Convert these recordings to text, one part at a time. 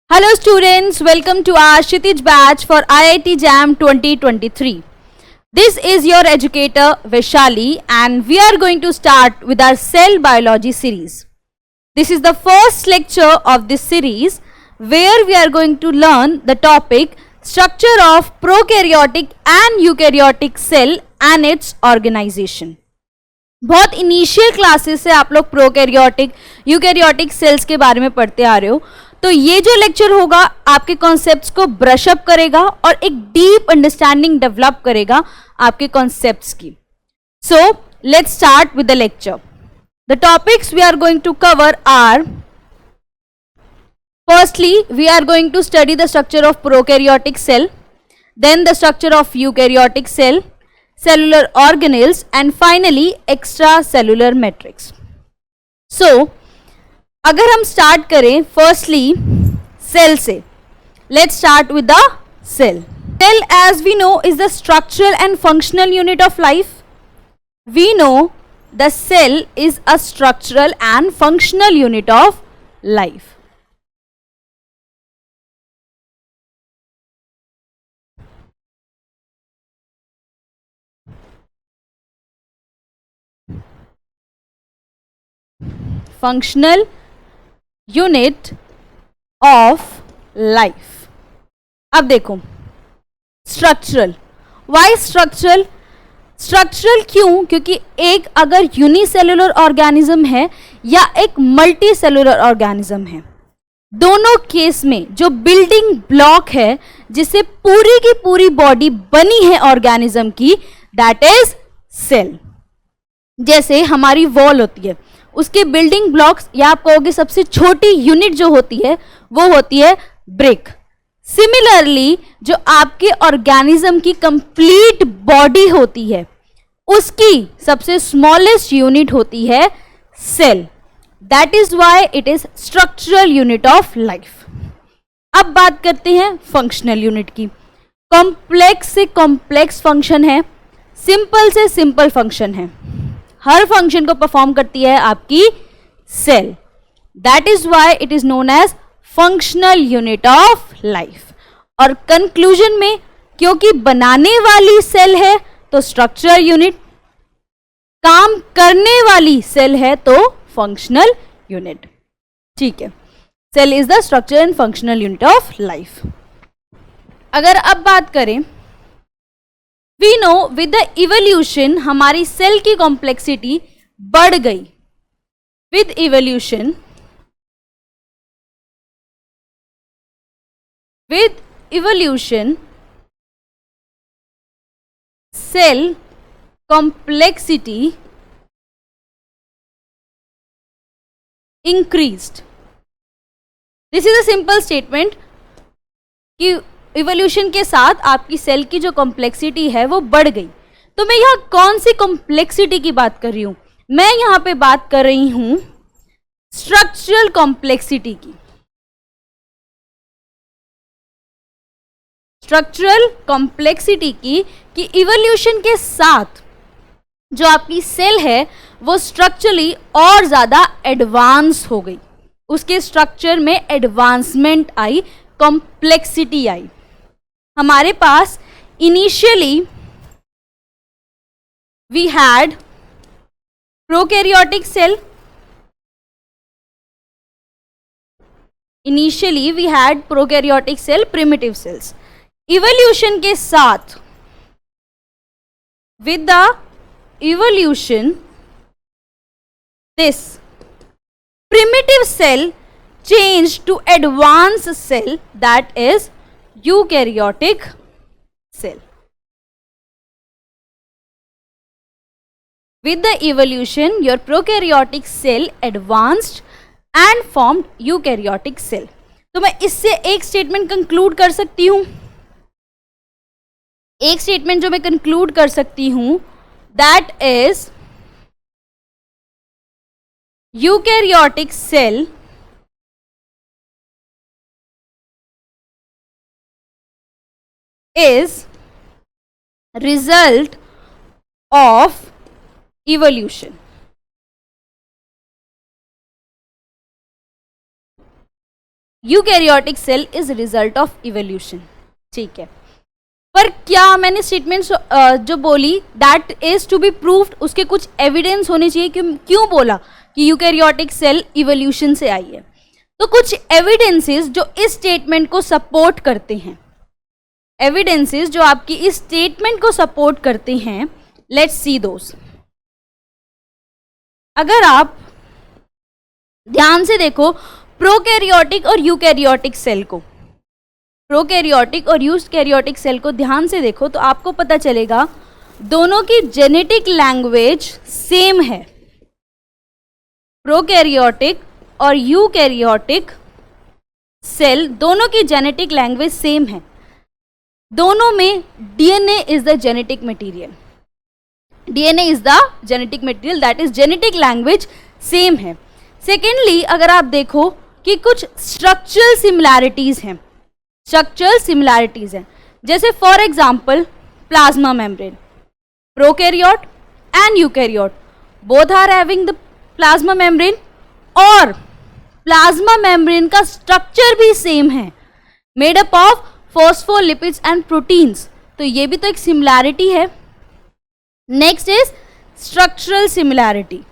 Hello students, welcome to our Kshitij batch for IIT JAM 2023. This is your educator Vaishali and we are going to start with our cell biology series. This is the first lecture of this series where we are going to learn the topic structure of prokaryotic and eukaryotic cell and its organization. बहुत initial classes से आप लोग prokaryotic eukaryotic cells के बारे में पढ़ते आ रहे हो, तो ये जो लेक्चर होगा आपके कॉन्सेप्ट्स को ब्रश अप करेगा और एक डीप अंडरस्टैंडिंग डेवलप करेगा आपके कॉन्सेप्ट्स की. So let's start with the lecture. The topics we are going to cover are, firstly we are going to study the structure of prokaryotic cell, then the structure of eukaryotic cell, cellular organelles and finally extracellular matrix. So अगर हम start करें firstly cell से, let's start with the cell. Cell as we know is the structural and functional unit of life. We know the cell is a structural and functional unit of life. Functional unit of life. अब देखो structural. Y structural? Structural क्यों? क्योंकि एक अगर unicellular organism है या एक multi cellular organism है, दोनों केस में जो बिल्डिंग ब्लॉक है जिससे पूरी की पूरी बॉडी बनी है ऑर्गेनिज्म की, दैट इज सेल. जैसे हमारी वॉल होती है, उसके बिल्डिंग ब्लॉक्स या आप कहोगे सबसे छोटी यूनिट जो होती है वो होती है ब्रिक. सिमिलरली जो आपके ऑर्गेनिज्म की कंप्लीट बॉडी होती है उसकी सबसे स्मॉलेस्ट यूनिट होती है cell. That is why it is structural unit of life. अब बात करते हैं फंक्शनल यूनिट की. कॉम्प्लेक्स से कॉम्प्लेक्स फंक्शन है, सिंपल से सिंपल फंक्शन है, हर फंक्शन को परफॉर्म करती है आपकी cell. That is why it is known as functional unit of life. और कंक्लूजन में क्योंकि बनाने वाली सेल है तो स्ट्रक्चरल यूनिट, काम करने वाली सेल है तो फंक्शनल यूनिट. ठीक है, cell is the structure and functional unit of life. अगर अब बात करें, We know with the evolution हमारी सेल की कॉम्प्लेक्सिटी बढ़ गई. With evolution cell complexity increased. This is a simple statement कि इवोल्यूशन के साथ आपकी सेल की जो कॉम्प्लेक्सिटी है वो बढ़ गई. तो मैं यहाँ कौन सी कॉम्प्लेक्सिटी की बात कर रही हूं? मैं यहाँ पे बात कर रही हूं स्ट्रक्चरल कॉम्प्लेक्सिटी की. स्ट्रक्चरल कॉम्प्लेक्सिटी की कि इवोल्यूशन के साथ जो आपकी सेल है वो स्ट्रक्चरली और ज्यादा एडवांस हो गई, उसके स्ट्रक्चर में एडवांसमेंट आई, कॉम्प्लेक्सिटी आई. हमारे पास initially we had prokaryotic cell. Initially we had prokaryotic cell, primitive cells. Evolution के साथ, with the evolution, this primitive cell changed to advanced cell, that is eukaryotic cell. With the evolution, your prokaryotic cell advanced and formed eukaryotic cell. तो मैं इससे एक statement conclude कर सकती हूं. एक स्टेटमेंट जो मैं कंक्लूड कर सकती हूं, that is eukaryotic cell is result of evolution. Eukaryotic cell is result of evolution. ठीक है, पर क्या मैंने स्टेटमेंट जो बोली that is to be proved, उसके कुछ एविडेंस होने चाहिए। क्यों बोला कि यूकैरियोटिक सेल इवोल्यूशन से आई है? तो कुछ एविडेंसेस जो इस स्टेटमेंट को सपोर्ट करते हैं, एविडेंसेस जो आपकी इस स्टेटमेंट को सपोर्ट करते हैं, लेट्स सी दोस। अगर आप ध्यान से देखो प्रोकैरियोटिक और यूकैरियोटिक सेल को, प्रोकैरियोटिक और यूकैरियोटिक सेल को ध्यान से देखो तो आपको पता चलेगा दोनों की जेनेटिक लैंग्वेज सेम है। प्रोकैरियोटिक और यूकैरियोटिक सेल दोनों की जेनेटिक लैंग्वेज सेम है। दोनों में DNA is the genetic material, DNA is the genetic material, that is genetic language same है। सेकेंडली अगर आप देखो कि कुछ स्ट्रक्चरल सिमिलैरिटीज हैं, स्ट्रक्चरल सिमिलैरिटीज हैं, जैसे for example plasma membrane, prokaryote and eukaryote both are having the plasma membrane, और प्लाज्मा मेम्ब्रेन का स्ट्रक्चर भी सेम है, made up of phospholipids and proteins, तो ये भी तो एक सिमिलैरिटी है। Next is structural similarity.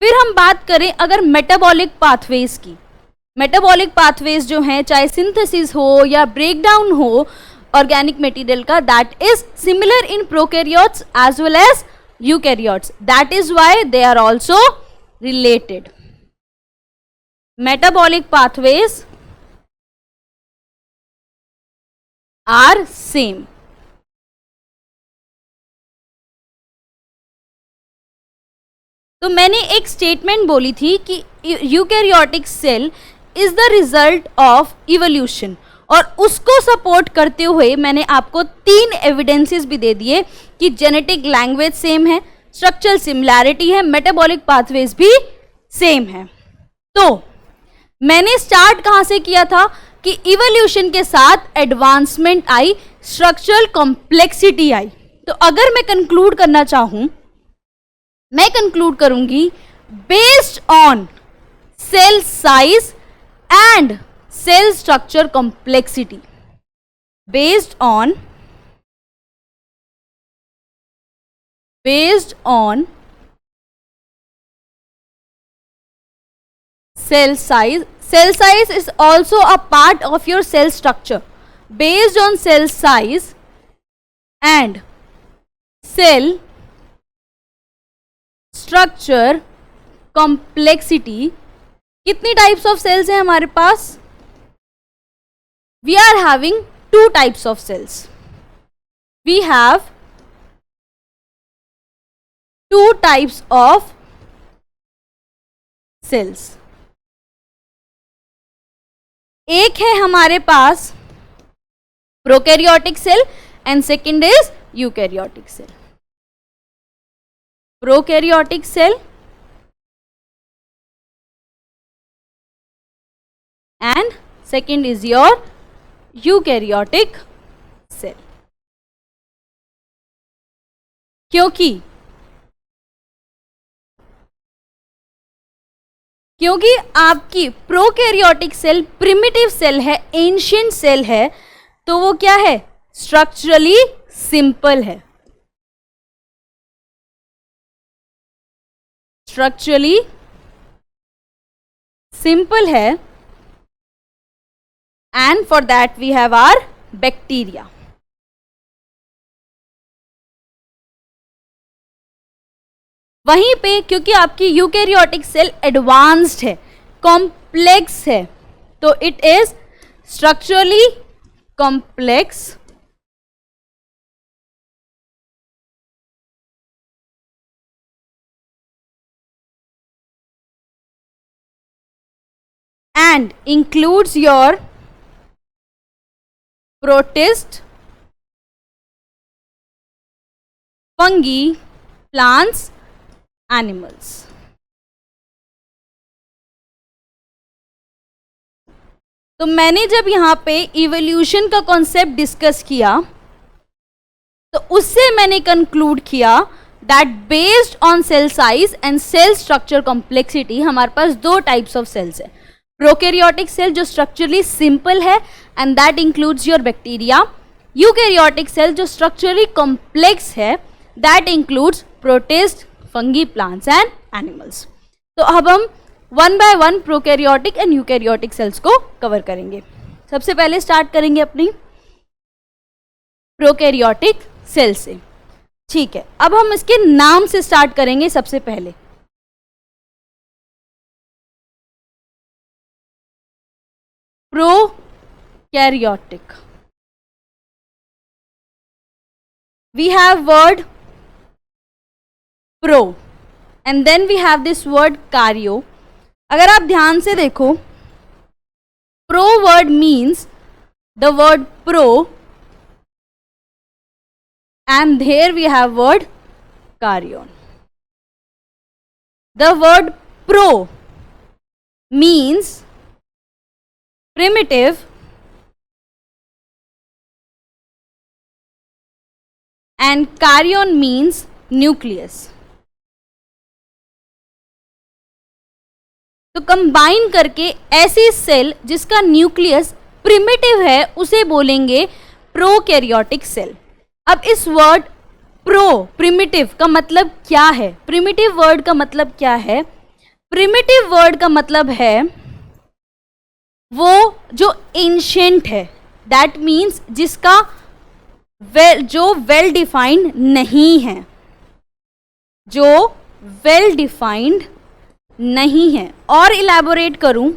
फिर हम बात करें अगर मेटाबॉलिक पाथवेज की, मेटाबॉलिक पाथवेज जो हैं चाहे सिंथेसिस हो या ब्रेकडाउन हो ऑर्गेनिक मटेरियल का, that is similar in prokaryotes as well as eukaryotes, that is why they are also related. Metabolic pathways are same. तो मैंने एक स्टेटमेंट बोली थी कि eukaryotic cell is the result of evolution, और उसको सपोर्ट करते हुए मैंने आपको 3 एविडेंसेस भी दे दिए कि जेनेटिक लैंग्वेज सेम है, स्ट्रक्चरल सिमिलैरिटी है, मेटाबॉलिक पाथवेज भी सेम है। तो मैंने स्टार्ट कहां से किया था कि इवोल्यूशन के साथ एडवांसमेंट आई, स्ट्रक्चरल कॉम्प्लेक्सिटी आई। तो अगर मैं कंक्लूड करना चाहूं, मैं कंक्लूड करूंगी based on cell size and cell structure complexity, based on cell size. Cell size is also a part of your cell structure. Based on cell size and cell structure complexity, कितनी types of cells हैं हमारे पास? We are having 2 types of cells. We have 2 types of cells. एक है हमारे पास prokaryotic cell and second is eukaryotic cell. Prokaryotic cell and second is your eukaryotic cell. क्योंकि आपकी prokaryotic cell primitive cell है, ancient cell है, तो वो क्या है? स्ट्रक्चरली सिंपल है. स्ट्रक्चरली सिंपल है. And for that we have our bacteria. वहीं पे क्योंकि आपकी यूकैरियोटिक सेल एडवांस्ड है, कॉम्प्लेक्स है, तो it is structurally complex and includes your protist, fungi, plants, animals. तो मैंने जब यहाँ पे इवोल्यूशन का कॉन्सेप्ट डिस्कस किया तो उससे मैंने कंक्लूड किया that based on cell size and cell structure complexity हमारे पास दो टाइप्स ऑफ सेल्स है. प्रोकैरियोटिक सेल जो स्ट्रक्चरली सिंपल है and that includes your bacteria. Eukaryotic cell जो स्ट्रक्चरली कॉम्प्लेक्स है that includes protist, fungi, plants and animals. तो अब हम one by one prokaryotic and eukaryotic cells को कवर करेंगे. सबसे पहले स्टार्ट करेंगे अपनी प्रोकैरियोटिक सेल से. ठीक है, अब हम इसके नाम से स्टार्ट करेंगे. सबसे पहले prokaryotic, we have word pro and then we have this word karyo. अगर आप ध्यान से देखो, pro word means the word pro and here we have word karyon. The word pro means primitive and karyon means nucleus. तो combine करके ऐसी cell जिसका nucleus primitive है उसे बोलेंगे प्रोकैरियोटिक सेल. अब इस वर्ड प्रो, प्रिमिटिव का मतलब क्या है? प्रिमिटिव वर्ड का मतलब क्या है? प्रिमिटिव वर्ड का मतलब है वो जो एंशिएंट है, दैट मीन्स जिसका जो वेल डिफाइंड नहीं है, जो वेल डिफाइंड नहीं है. और इलैबोरेट करूं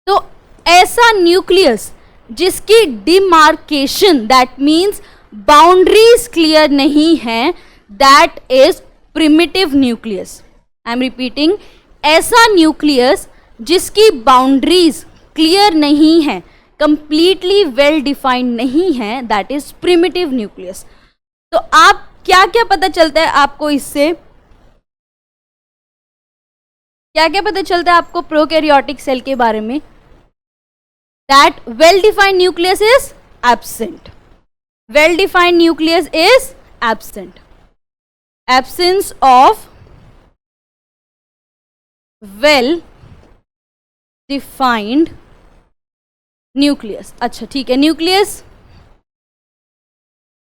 तो ऐसा न्यूक्लियस जिसकी demarcation, that means boundaries clear नहीं है, that is primitive nucleus. I am repeating, ऐसा न्यूक्लियस जिसकी बाउंड्रीज क्लियर नहीं है, कंप्लीटली वेल डिफाइंड नहीं है, दैट इज प्रिमिटिव न्यूक्लियस. तो आप क्या क्या पता चलता है आपको इससे? क्या क्या पता चलता है आपको प्रोकैरियोटिक सेल के बारे में? That well defined nucleus is absent. Well defined nucleus is absent. Absence of well defined nucleus. अच्छा ठीक है, न्यूक्लियस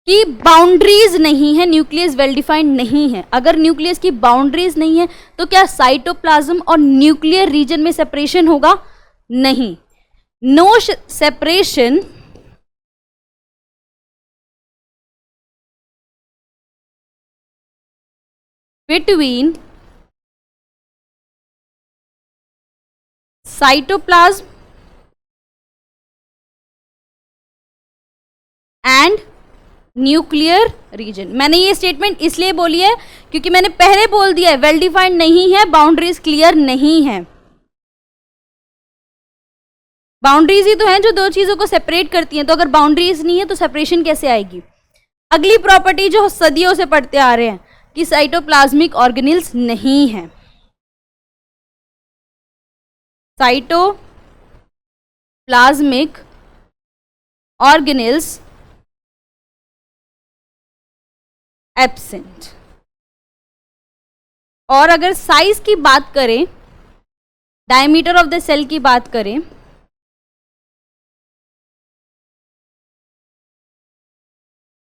की बाउंड्रीज नहीं है, न्यूक्लियस वेल डिफाइंड नहीं है. अगर न्यूक्लियस की बाउंड्रीज नहीं है तो क्या साइटोप्लाज्म और न्यूक्लियर रीजन में सेपरेशन होगा? नहीं. No separation between cytoplasm and nuclear region. मैंने ये स्टेटमेंट इसलिए बोली है क्योंकि मैंने पहले बोल दिया है वेल डिफाइंड नहीं है, बाउंड्रीज क्लियर नहीं है. बाउंड्रीज ही तो हैं जो दो चीजों को सेपरेट करती हैं. तो अगर बाउंड्रीज नहीं है तो सेपरेशन कैसे आएगी? अगली प्रॉपर्टी जो सदियों से पढ़ते आ रहे हैं कि साइटोप्लाज्मिक ऑर्गेनेल्स नहीं है. Cytoplasmic organelles absent. और अगर साइज की बात करें, डायमीटर ऑफ द सेल की बात करें,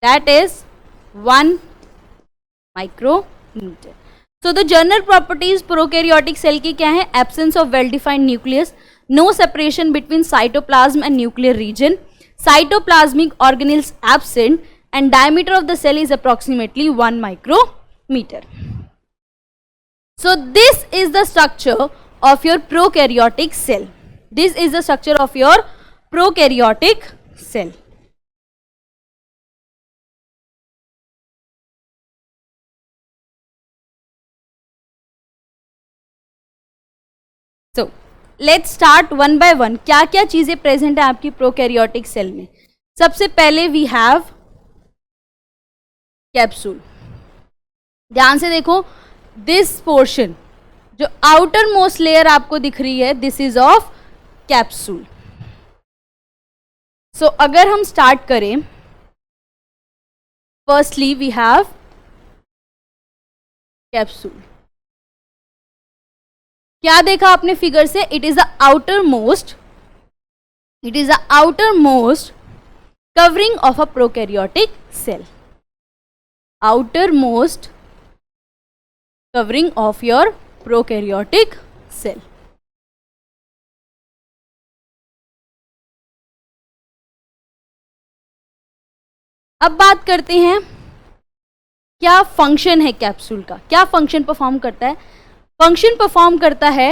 that is 1 micrometre. So the general properties prokaryotic cell की क्या है? Absence of well defined nucleus, no separation between cytoplasm and nuclear region, cytoplasmic organelles absent, and diameter of the cell is approximately 1 micrometer. So this is the structure of your prokaryotic cell. This is the structure of your prokaryotic cell. So let's start one by one. क्या क्या चीजें present है आपकी prokaryotic cell में? सबसे पहले we have capsule. ध्यान से देखो, दिस पोर्शन जो आउटर मोस्ट लेयर आपको दिख रही है, दिस इज ऑफ कैप्सूल. सो अगर हम स्टार्ट करें फर्स्टली वी हैव कैप्सूल. क्या देखा आपने फिगर से? It is the outer most covering of a prokaryotic cell. Outermost covering of your prokaryotic cell. अब बात करते हैं क्या फंक्शन है कैप्सूल का, क्या फंक्शन परफॉर्म करता है. फंक्शन परफॉर्म करता है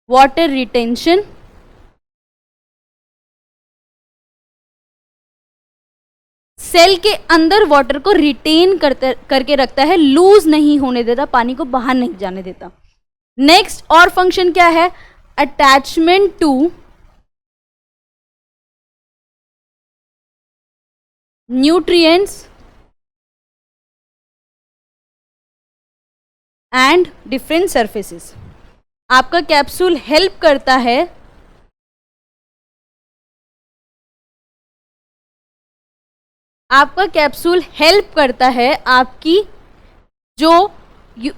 वाटर रिटेंशन, सेल के अंदर वाटर को रिटेन करके रखता है, लूज नहीं होने देता, पानी को बाहर नहीं जाने देता. नेक्स्ट और फंक्शन क्या है? Attachment to nutrients and different surfaces. आपका कैप्सूल हेल्प करता है आपकी जो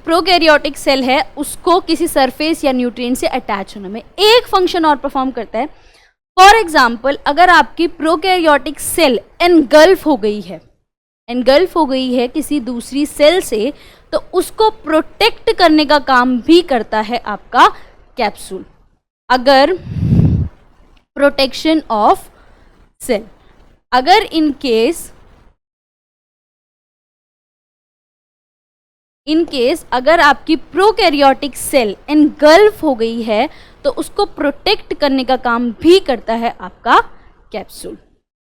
प्रोकैरियोटिक सेल है उसको किसी सरफेस या न्यूट्रिएंट से अटैच होने में. एक फंक्शन और परफॉर्म करता है. फॉर एग्जाम्पल, अगर आपकी प्रोकैरियोटिक सेल एनगल्फ हो गई है किसी दूसरी सेल से, तो उसको प्रोटेक्ट करने का काम भी करता है आपका कैप्सूल. अगर प्रोटेक्शन ऑफ सेल, अगर इन केस अगर आपकी प्रोकैरियोटिक सेल एनगल्फ हो गई है तो उसको प्रोटेक्ट करने का काम भी करता है आपका capsule.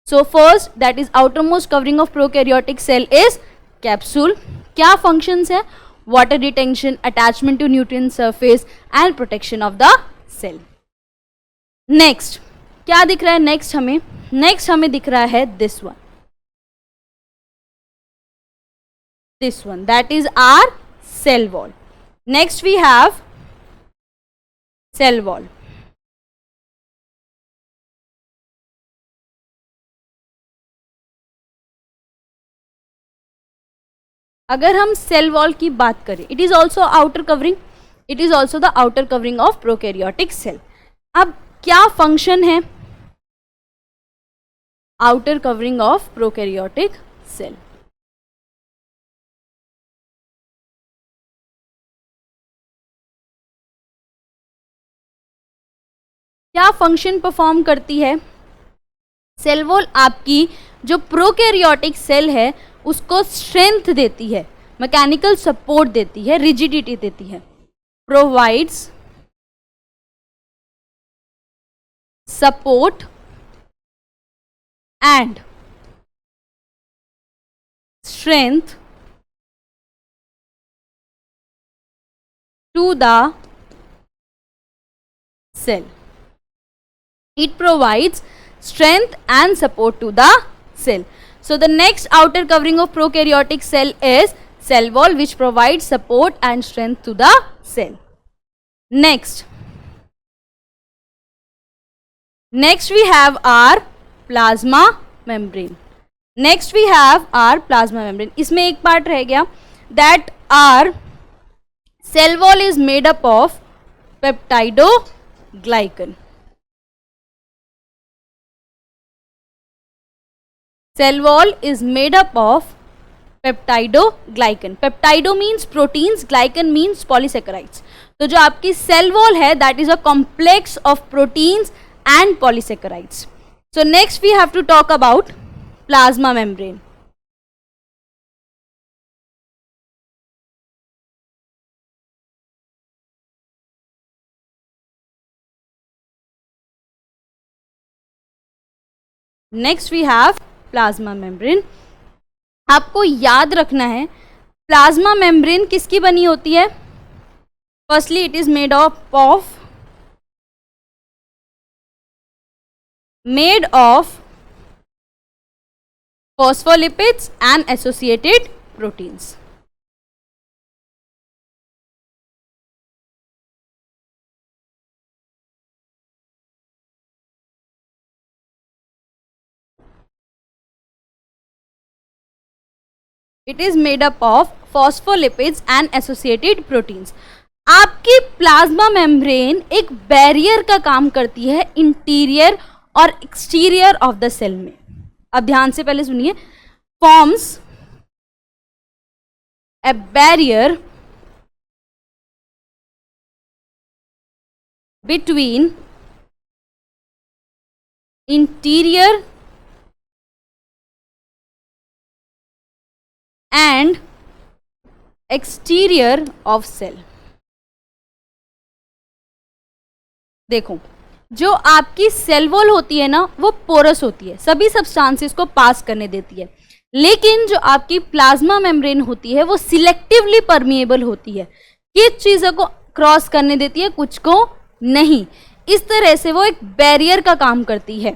So first, that is outermost covering of prokaryotic cell is capsule. क्या फंक्शंस है? Water retention, attachment to nutrient surface and protection of the cell. Next क्या दिख रहा है? नेक्स्ट हमें दिख रहा है this one, that is our cell wall. Next we have cell wall. अगर हम सेल वॉल की बात करें, it is also outer covering, it is also the outer covering of prokaryotic cell. अब क्या फंक्शन है outer covering of prokaryotic cell? क्या function perform करती है सेल वॉल? आपकी जो प्रोकैरियोटिक सेल है उसको स्ट्रेंथ देती है, मैकेनिकल सपोर्ट देती है, रिजिडिटी देती है. Provides support and strength to the cell. It provides strength and support to the cell. So the next outer covering of prokaryotic cell is cell wall, which provides support and strength to the cell. Next we have our plasma membrane. इसमें एक part रह गया, that our cell wall is made up of peptidoglycan. Cell wall is made up of peptidoglycan. Peptido means proteins, glycan means polysaccharides. तो जो आपकी cell wall है, that is a complex of proteins and polysaccharides. So next we have to talk about plasma membrane. Next we have plasma membrane. आपको याद रखना है plasma membrane किसकी बनी होती है? Firstly it is made of phospholipids and associated proteins. It is made up of phospholipids and associated proteins. आपकी plasma membrane एक बैरियर का काम करती है इंटीरियर और एक्सटीरियर ऑफ द सेल में। अब ध्यान से पहले सुनिए, forms a barrier between interior and exterior of cell. देखो, जो आपकी सेल वॉल होती है ना, वो पोरस होती है, सभी सब्सटेंसेस को पास करने देती है, लेकिन जो आपकी प्लाज्मा मेम्ब्रेन होती है वो सिलेक्टिवली परमिएबल होती है। किस चीज़ों को क्रॉस करने देती है, कुछ को नहीं। इस तरह से वो एक बैरियर का काम करती है,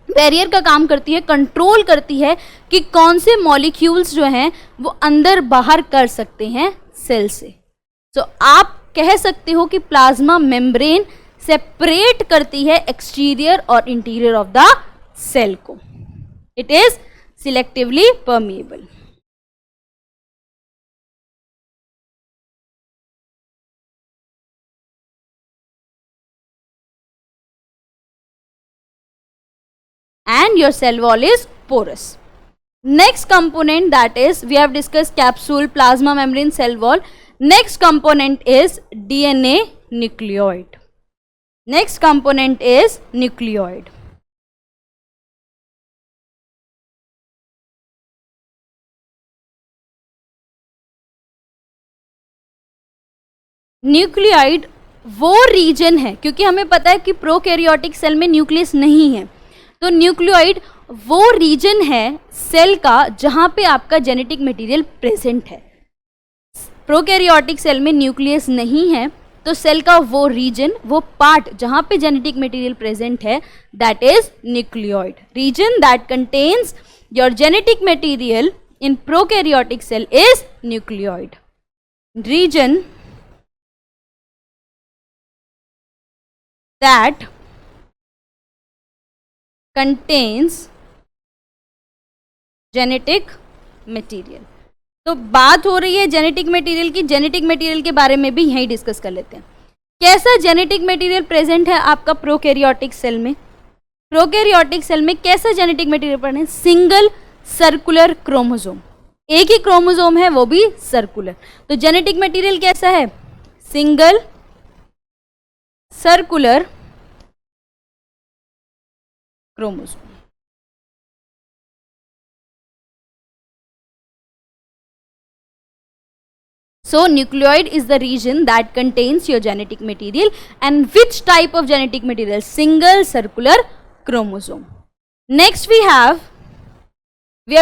बैरियर का काम करती है, कंट्रोल करती है कि कौन से मॉलिक्यूल्स जो हैं वो अंदर बाहर कर सकते हैं सेल से। तो आप कह सकते हो कि प्लाज्मा मेम्ब्रेन सेपरेट करती है एक्सटीरियर और इंटीरियर ऑफ द सेल को। It is selectively permeable. And your cell wall is porous. Next component, that is, we have discussed capsule, plasma membrane, cell wall. Next component is DNA nucleoid. Next component is nucleoid. Nucleoid वो reason है, क्योंकि हमें पता है कि prokaryotic cell में nucleus नहीं है, तो न्यूक्लियोइड वो रीजन है सेल का जहां पे आपका जेनेटिक मटेरियल प्रेजेंट है। प्रोकैरियोटिक सेल में न्यूक्लियस नहीं है, तो सेल का वो रीजन, वो पार्ट जहां पे जेनेटिक मटेरियल प्रेजेंट है, that is nucleoid. Region that contains your genetic material in prokaryotic cell is nucleoid. Region that contains genetic material। तो बात हो रही है जेनेटिक मटेरियल की, जेनेटिक मटेरियल के बारे में भी यहीं डिस्कस कर लेते हैं। कैसा जेनेटिक मटेरियल प्रेजेंट है आपका प्रोकैरियोटिक सेल में? प्रोकैरियोटिक सेल में कैसा जेनेटिक मटेरियल प्रेजेंट है? सिंगल सर्कुलर क्रोमोसोम, एक ही क्रोमोसोम है, वो भी सर्कुलर। तो जेनेटिक मटेरियल कैसा है? Single circular chromosome. So nucleoid is the region that contains your genetic material. And which type of genetic material? Single circular chromosome. Next we have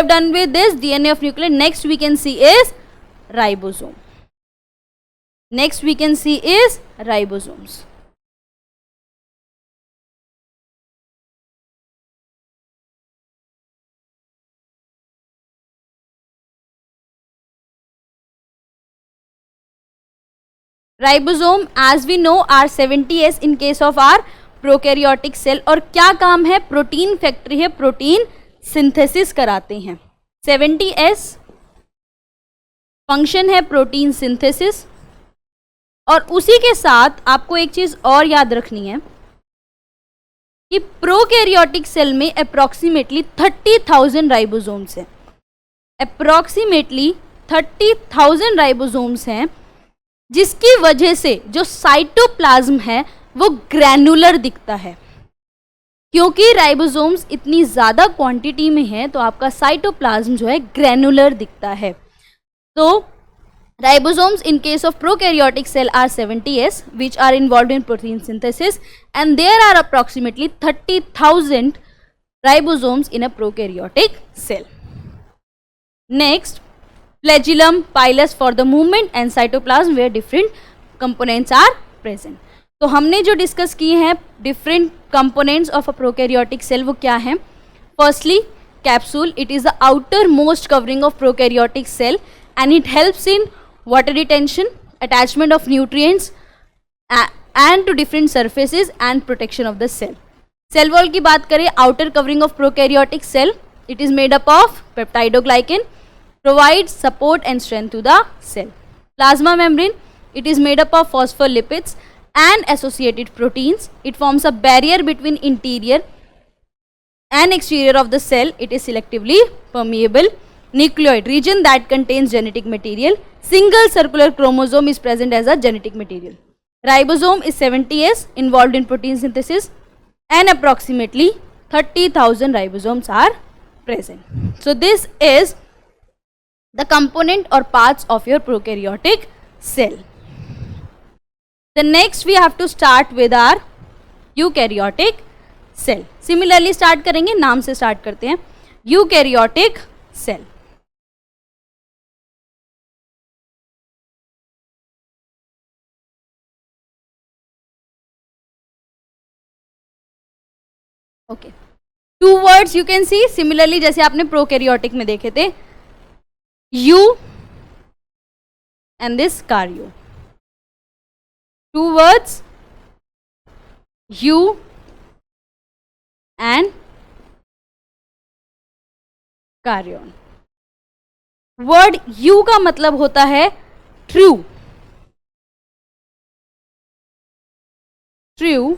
done with this DNA of nucleus. Next we can see is ribosome. Next we can see is ribosomes. Ribosome as we know are 70S in case of our prokaryotic cell. और क्या काम है? Protein factory है, protein synthesis कराते हैं। 70S function है protein synthesis. और उसी के साथ आपको एक चीज और याद रखनी है कि प्रोकैरियोटिक सेल में अप्रोक्सीमेटली 30,000 राइबोसोम्स हैं। अप्रोक्सीमेटली 30,000 राइबोसोम्स हैं, जिसकी वजह से जो साइटोप्लाज्म है वो ग्रैनुलर दिखता है। क्योंकि राइबोसोम्स इतनी ज़्यादा क्वांटिटी में है, तो आपका साइटोप्लाज्म जो है ग्रैनुलर दिखता है। तो ribosomes in case of prokaryotic cell are 70S, which are involved in protein synthesis, and there are approximately 30,000 ribosomes in a prokaryotic cell. Next, flagellum, pilus for the movement, and cytoplasm where different components are present. तो हमने जो discuss किए हैं different components of a prokaryotic cell, वो क्या हैं? Firstly capsule, it is the outer most covering of prokaryotic cell and it helps in water retention, attachment of nutrients and to different surfaces and protection of the cell. Cell wall की बात करें, outer covering of prokaryotic cell, it is made up of peptidoglycan, provides support and strength to the cell. Plasma membrane, it is made up of phospholipids and associated proteins. It forms a barrier between interior and exterior of the cell. It is selectively permeable. Nucleoid, region that contains genetic material. Single circular chromosome is present as a genetic material. Ribosome is 70S, involved in protein synthesis, and approximately 30,000 ribosomes are present. So this is the component or parts of your prokaryotic cell. The next we have to start with our eukaryotic cell. Similarly start करेंगे, नाम से start करते हैं, eukaryotic cell. Okay. Two words you can see similarly जैसे आपने prokaryotic में देखे थे, U and this karyo. Two words, U and karyon. Word U का मतलब होता है true, true,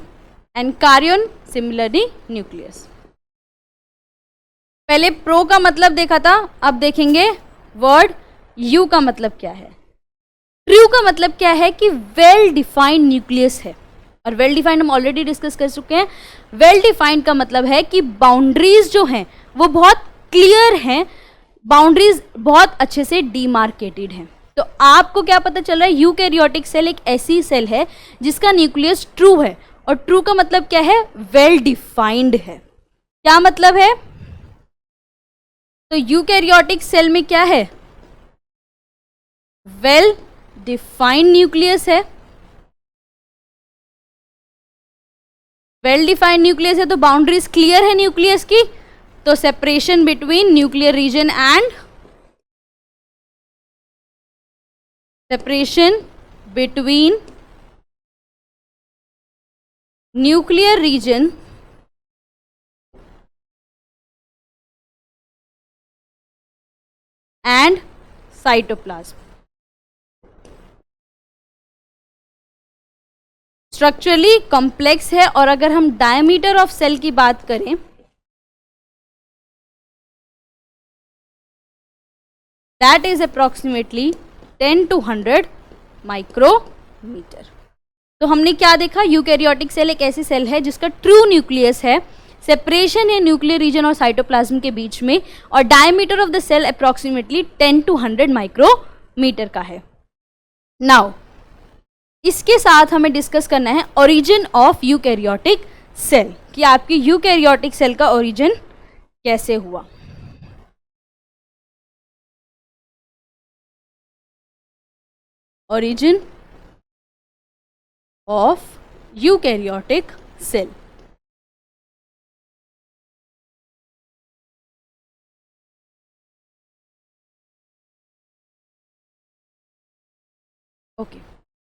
and karyon similarly nucleus. पहले प्रो का मतलब देखा था, अब देखेंगे वर्ड U का मतलब क्या है. ट्रू का मतलब क्या है कि वेल डिफाइंड न्यूक्लियस है, और वेल डिफाइंड हम ऑलरेडी डिस्कस कर चुके हैं. वेल डिफाइंड का मतलब है कि बाउंड्रीज जो हैं वो बहुत क्लियर हैं, बाउंड्रीज बहुत अच्छे से डीमार्केटेड हैं. तो आपको क्या पता चल रहा है, यूकैरियोटिक सेल एक ऐसी सेल है जिसका न्यूक्लियस ट्रू है, और ट्रू का मतलब क्या है, वेल डिफाइंड है. क्या मतलब है, तो यूकैरियोटिक सेल में क्या है, वेल डिफाइंड न्यूक्लियस है. वेल डिफाइंड न्यूक्लियस है तो बाउंड्रीज क्लियर है न्यूक्लियस की, तो separation between nuclear region and separation between nuclear region and cytoplasm. Structurally complex है, और अगर हम डायमीटर ऑफ सेल की बात करें that is approximately 10 to 100 micrometre. तो हमने क्या देखा, यूकैरियोटिक सेल एक ऐसी सेल है जिसका ट्रू न्यूक्लियस है, सेपरेशन है न्यूक्लियर रीजन और साइटोप्लाज्म के बीच में, और diameter of the cell approximately 10 to 100 micrometre का है. नाउ इसके साथ हमें डिस्कस करना है ओरिजिन ऑफ यूकैरियोटिक सेल, कि आपकी यूकैरियोटिक सेल का ओरिजिन कैसे हुआ. Origin of eukaryotic cell. Okay,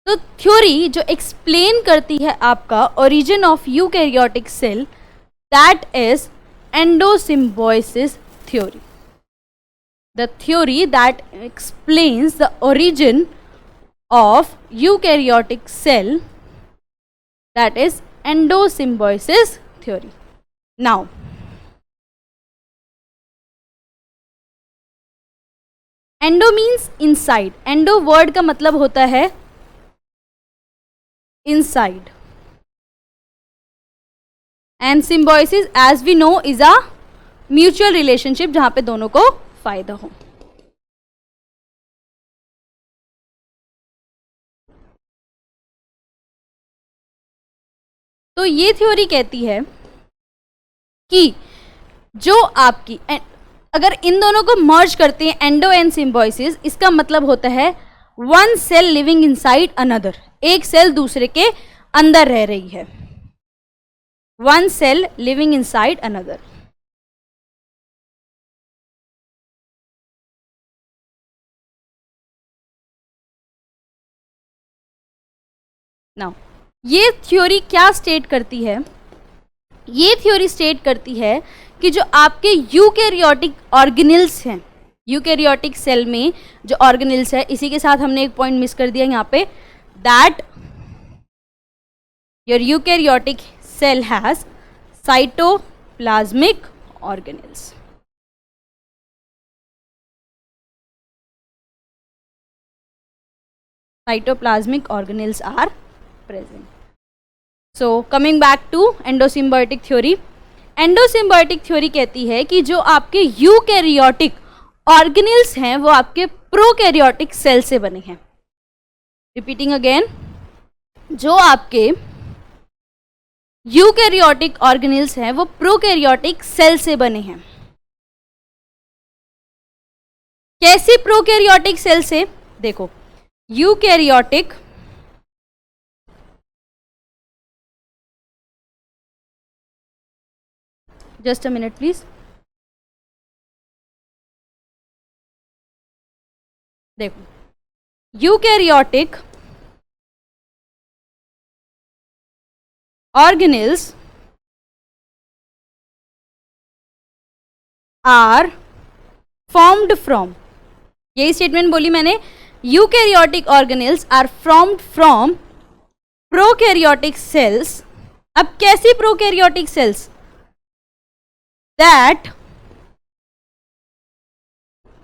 तो थ्योरी जो एक्सप्लेन करती है आपका origin of eukaryotic cell, that is endosymbiosis theory. The theory that explains the origin of eukaryotic cell, that is endosymbiosis theory. Now endo means inside. endo word का मतलब होता है inside, and symbiosis as we know is a mutual relationship जहाँ पे दोनों को फायदा हो. तो ये थ्योरी कहती है कि जो आपकी अगर इन दोनों को मर्ज करते हैं एंडो एंड सिम्बायोसिस, इसका मतलब होता है one cell living inside another. एक सेल दूसरे के अंदर रह रही है, one cell living inside another. Now ये थ्योरी क्या स्टेट करती है, ये थ्योरी स्टेट करती है कि जो आपके यूकैरियोटिक ऑर्गेनेल्स हैं, यूकैरियोटिक सेल में जो ऑर्गेनेल्स है, इसी के साथ हमने एक पॉइंट मिस कर दिया यहाँ पे, that your eukaryotic cell has cytoplasmic organelles. Cytoplasmic organelles are present. So coming back to endosymbiotic theory. Endosymbiotic theory कहती है कि जो आपके यूकैरियोटिक ऑर्गेनेल्स हैं वो आपके प्रोकैरियोटिक सेल से बने हैं. रिपीटिंग अगेन, जो आपके यूकैरियोटिक ऑर्गेनेल्स हैं वो प्रोकैरियोटिक सेल से बने हैं. कैसी प्रोकैरियोटिक सेल से? देखो, eukaryotic just a minute please. देखो, eukaryotic organelles are formed from, यही स्टेटमेंट बोली मैंने, eukaryotic organelles are formed from prokaryotic cells. अब कैसी prokaryotic cells? That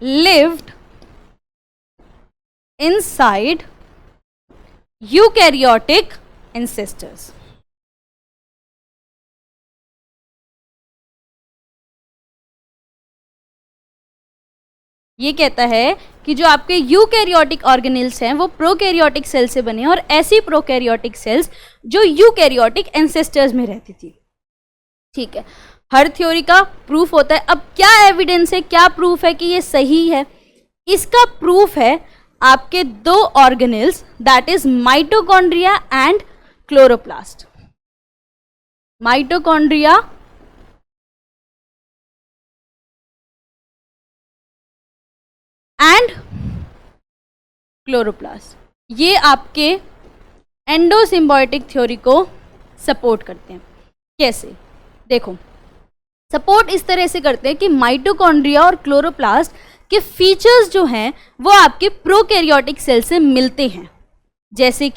lived inside eukaryotic ancestors. ये कहता है कि जो आपके यूकैरियोटिक ऑर्गेनेल्स हैं वो प्रोकैरियोटिक सेल से बने हैं, और ऐसी प्रोकैरियोटिक सेल्स जो यूकैरियोटिक एंसेस्टर्स में रहती थी. ठीक है, हर थ्योरी का प्रूफ होता है. अब क्या एविडेंस है, क्या प्रूफ है कि ये सही है? इसका प्रूफ है आपके दो organelles, that is mitochondria and chloroplast. Mitochondria and chloroplast, ये आपके एंडोसिम्बायोटिक थ्योरी को सपोर्ट करते हैं. कैसे? देखो, सपोर्ट इस तरह से करते हैं कि माइटोकॉन्ड्रिया और क्लोरोप्लास्ट के फीचर्स जो हैं वो आपके प्रोकैरियोटिक सेल से मिलते हैं. जैसे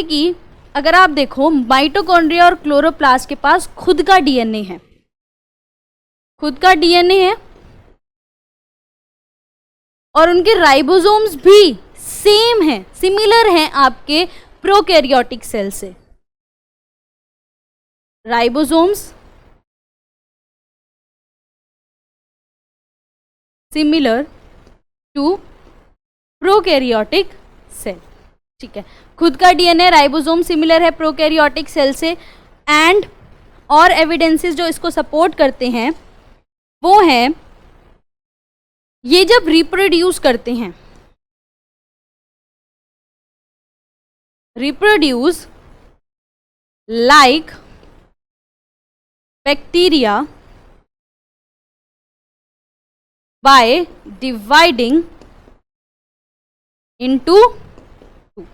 कि अगर आप देखो, माइटोकॉन्ड्रिया और क्लोरोप्लास्ट के पास खुद का डीएनए है, और उनके राइबोसोम्स भी सेम हैं, सिमिलर हैं आपके प्रोकैरियोटिक सेल से. Ribosomes similar to prokaryotic cell. ठीक है, खुद का डीएनए, राइबोसोम सिमिलर है प्रोकैरियोटिक सेल से. एंड और एविडेंसेस जो इसको सपोर्ट करते हैं वो हैं, ये जब रिप्रोड्यूस करते हैं, reproduce like bacteria by dividing into two.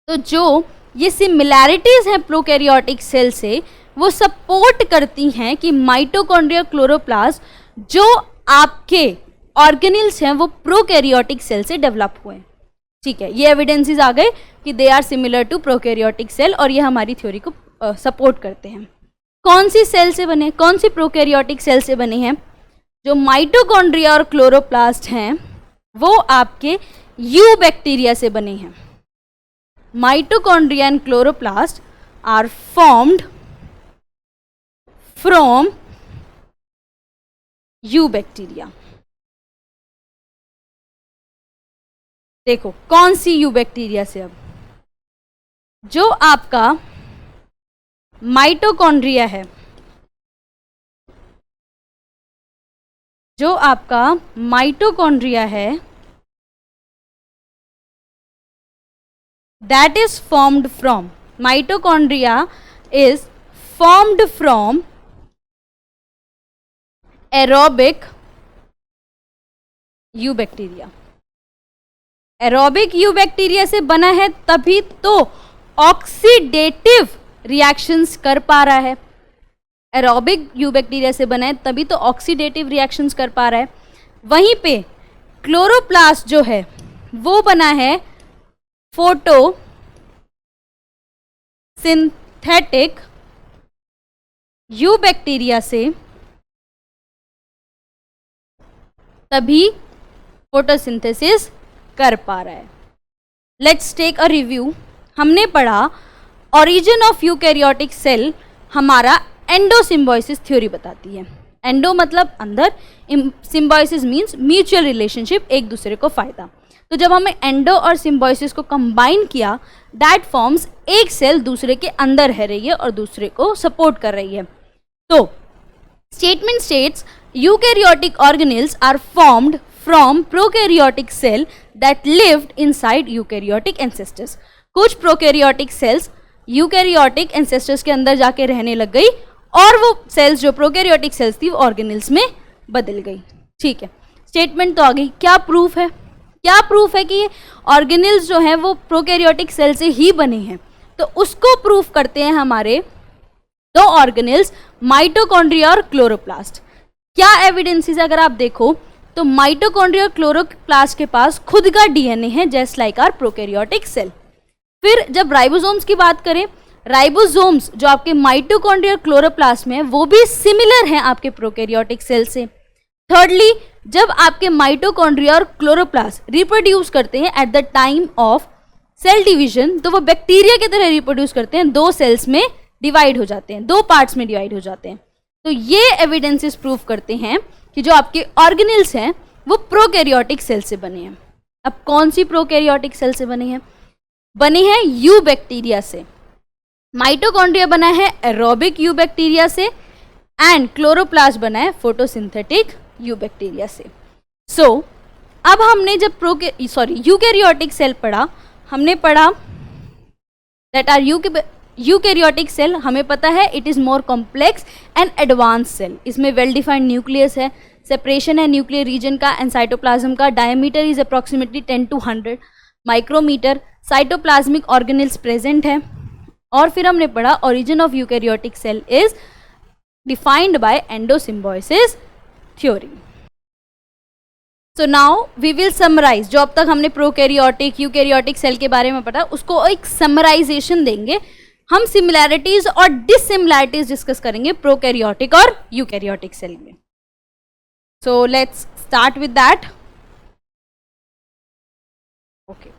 तो जो ये सिमिलैरिटीज हैं प्रोकैरियोटिक सेल से, वो सपोर्ट करती हैं कि माइटोकॉन्ड्रिया, क्लोरोप्लास्ट जो आपके ऑर्गेनेल्स हैं वो प्रोकैरियोटिक सेल से डेवलप हुए हैं. ठीक है, ये एविडेंसेस आ गए कि they are similar to prokaryotic cell, और ये हमारी थ्योरी को सपोर्ट करते हैं. कौन सी सेल से बने, कौन सी प्रोकैरियोटिक सेल से बने हैं? जो माइटोकॉन्ड्रिया और क्लोरोप्लास्ट हैं वो आपके यू बैक्टीरिया से बने हैं. Mitochondria and chloroplast are formed from you bacteria. देखो, कौन सी यू बैक्टीरिया से? अब जो आपका माइटोकॉन्ड्रिया है, that is formed from, mitochondria is formed from aerobic eubacteria. Aerobic eubacteria से बना है, तभी तो ऑक्सीडेटिव रिएक्शंस कर पा रहा है, एरोबिक यूबैक्टीरिया से बना है तभी तो ऑक्सीडेटिव रिएक्शंस कर पा रहा है। वहीं पे क्लोरोप्लास्ट जो है वो बना है फोटो सिंथेटिक यूबैक्टीरिया से, तभी फोटोसिंथेसिस कर पा रहा है। Let's take a review. हमने पढ़ा ओरिजिन ऑफ यूकैरियोटिक सेल हमारा एंडोसिम्बायोसिस थ्योरी बताती है। एंडो मतलब अंदर, सिम्बायोसिस मीन्स म्यूचुअल रिलेशनशिप, एक दूसरे को फायदा। तो जब हमने एंडो और सिम्बायोसिस को कंबाइन किया, दैट फॉर्म्स एक सेल दूसरे के अंदर रह रही है और दूसरे को सपोर्ट कर रही है। तो statement states eukaryotic organelles are formed from prokaryotic cell that lived inside eukaryotic ancestors. कुछ प्रोकैरियोटिक सेल्स यूकैरियोटिक एंसेस्टर्स के अंदर जाके रहने लग गई और वो सेल्स जो प्रोकैरियोटिक सेल्स थी वो ऑर्गेनेल्स में बदल गई। ठीक है, स्टेटमेंट तो आ गई। क्या प्रूफ है? क्या प्रूफ है कि ये ऑर्गेनेल्स जो हैं वो प्रोकैरियोटिक सेल से ही बने हैं? तो उसको प्रूफ करते हैं हमारे दो ऑर्गेनेल्स, माइटोकॉन्ड्रिया और क्लोरोप्लास्ट। क्या एविडेंसेस अगर आप देखो तो माइटोकॉन्ड्रिया और क्लोरोप्लास्ट के पास खुद का डीएनए है, just like our prokaryotic cell. फिर जब राइबोसोम्स की बात करें, राइबोसोम्स जो आपके माइटोकॉन्ड्रिया और क्लोरोप्लास्ट में है वो भी सिमिलर हैं आपके प्रोकैरियोटिक सेल से। थर्डली, जब आपके माइटोकॉन्ड्रिया और क्लोरोप्लास्ट रिप्रोड्यूस करते हैं at the time of cell division, तो वो बैक्टीरिया की तरह रिप्रोड्यूस करते हैं, दो सेल्स में डिवाइड हो जाते हैं, दो पार्ट्स में डिवाइड हो जाते हैं। तो ये एविडेंसेस प्रूव करते हैं कि जो आपके ऑर्गेनेल्स हैं वो प्रोकैरियोटिक सेल से बने हैं। अब कौन सी प्रोकैरियोटिक सेल से बने हैं? बने हैं यूबैक्टीरिया से। माइटोकॉन्ड्रिया बना है एरोबिक यूबैक्टीरिया से एंड क्लोरोप्लास्ट बना है फोटोसिंथेटिक यूबैक्टीरिया से। सो अब हमने जब यूकैरियोटिक सेल पढ़ा, हमने पढ़ा दैट आर यूकैरियोटिक सेल, हमें पता है it is more complex and advance cell. इसमें वेल डिफाइंड न्यूक्लियस है, सेपरेशन है न्यूक्लियर रीजन का एंड साइटोप्लाज्म का, diameter is approximately 10 to 100 micrometre, cytoplasmic organelles present है। और फिर हमने पढ़ा origin of eukaryotic cell is defined by endosymbiosis theory. So now we will summarise, जो अब तक हमने प्रोकैरियोटिक यूकैरियोटिक सेल के बारे में पढ़ा उसको एक समराइजेशन देंगे। हम सिमिलैरिटीज और डिससिमिलैरिटीज डिस्कस करेंगे प्रोकैरियोटिक और यूकैरियोटिक सेल में। सो let's start with that. Okay,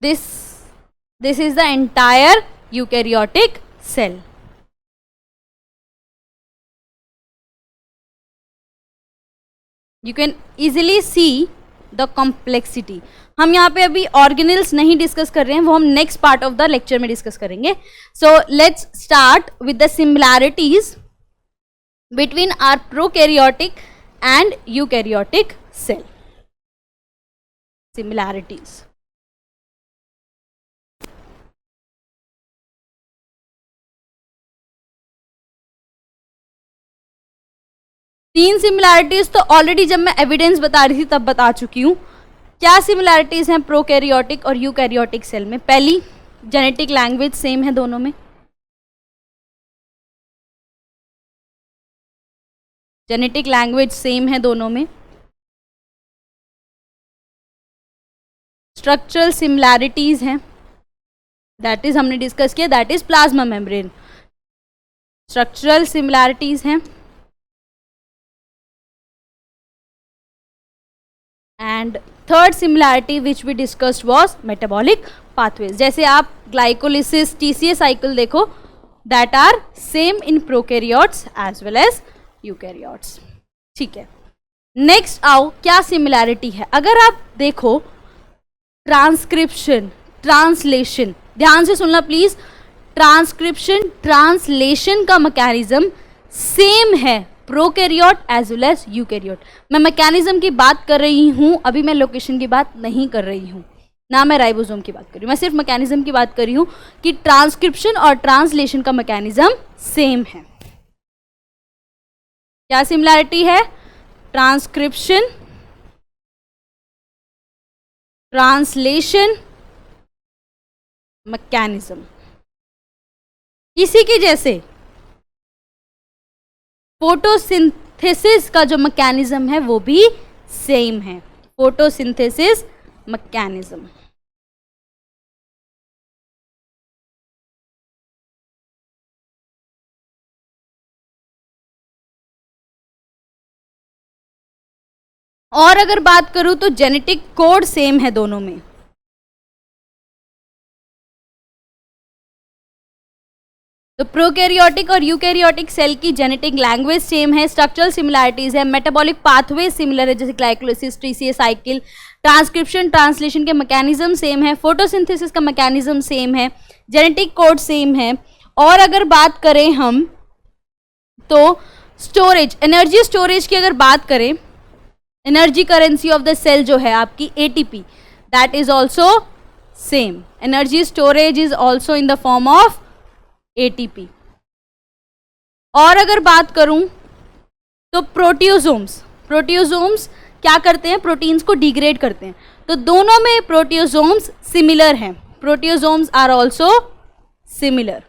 this is the entire eukaryotic cell. You can easily see the complexity. हम यहाँ पे अभी ऑर्गेनेल्स नहीं डिस्कस कर रहे हैं, वो हम next part of the lecture में डिस्कस करेंगे। So let's start with the similarities between our prokaryotic and eukaryotic cell. Similarities, तीन सिमिलैरिटीज तो ऑलरेडी जब मैं एविडेंस बता रही थी तब बता चुकी हूँ। क्या सिमिलैरिटीज हैं प्रोकैरियोटिक और यूकैरियोटिक सेल में? पहली, जेनेटिक लैंग्वेज सेम है दोनों में। जेनेटिक लैंग्वेज सेम है दोनों में। स्ट्रक्चरल सिमिलैरिटीज हैं, दैट इज हमने डिस्कस किया, that is plasma membrane. Structural similarities हैं। And third similarity which we discussed was metabolic pathways. जैसे आप ग्लाइकोलिसिस TCA साइकिल देखो, that are same in prokaryotes as well as eukaryotes. ठीक है, next आओ, क्या सिमिलैरिटी है? अगर आप देखो ट्रांसक्रिप्शन, ट्रांसलेशन, ध्यान से सुनना प्लीज, ट्रांसक्रिप्शन ट्रांसलेशन का मैकेनिज्म सेम है prokaryote as well as eukaryote. मैं मैकेनिज्म की बात कर रही हूँ, अभी मैं लोकेशन की बात नहीं कर रही हूँ, ना मैं राइबोसोम की बात कर रही हूँ, मैं सिर्फ मैकेनिज्म की बात कर रही हूँ कि ट्रांसक्रिप्शन और ट्रांसलेशन का मैकेनिज्म सेम है। क्या सिमिलैरिटी है? Transcription translation mechanism. इसी के जैसे फोटोसिंथेसिस का जो मैकेनिज्म है वो भी सेम है, फोटोसिंथेसिस मैकेनिज्म। और अगर बात करूं तो जेनेटिक कोड सेम है दोनों में। तो प्रोकैरियोटिक और यूकैरियोटिक सेल की जेनेटिक लैंग्वेज सेम है, स्ट्रक्चरल सिमिलैरिटीज है, मेटाबॉलिक पाथवे सिमिलर है जैसे glycolysis, TCA cycle, transcription translation के मैकेनिज्म सेम है, फोटोसिंथेसिस का मैकेनिज्म सेम है, जेनेटिक कोड सेम है। और अगर बात करें हम तो स्टोरेज, एनर्जी स्टोरेज की अगर बात करें, energy currency of the cell जो है आपकी ATP, that is also same. Energy storage is also in the form of ATP. और अगर बात करूं तो प्रोटियोसोम्स क्या करते हैं, प्रोटीन्स को डिग्रेड करते हैं। तो दोनों में प्रोटियोसोम्स सिमिलर हैं, प्रोटियोसोम्स आर ऑल्सो सिमिलर।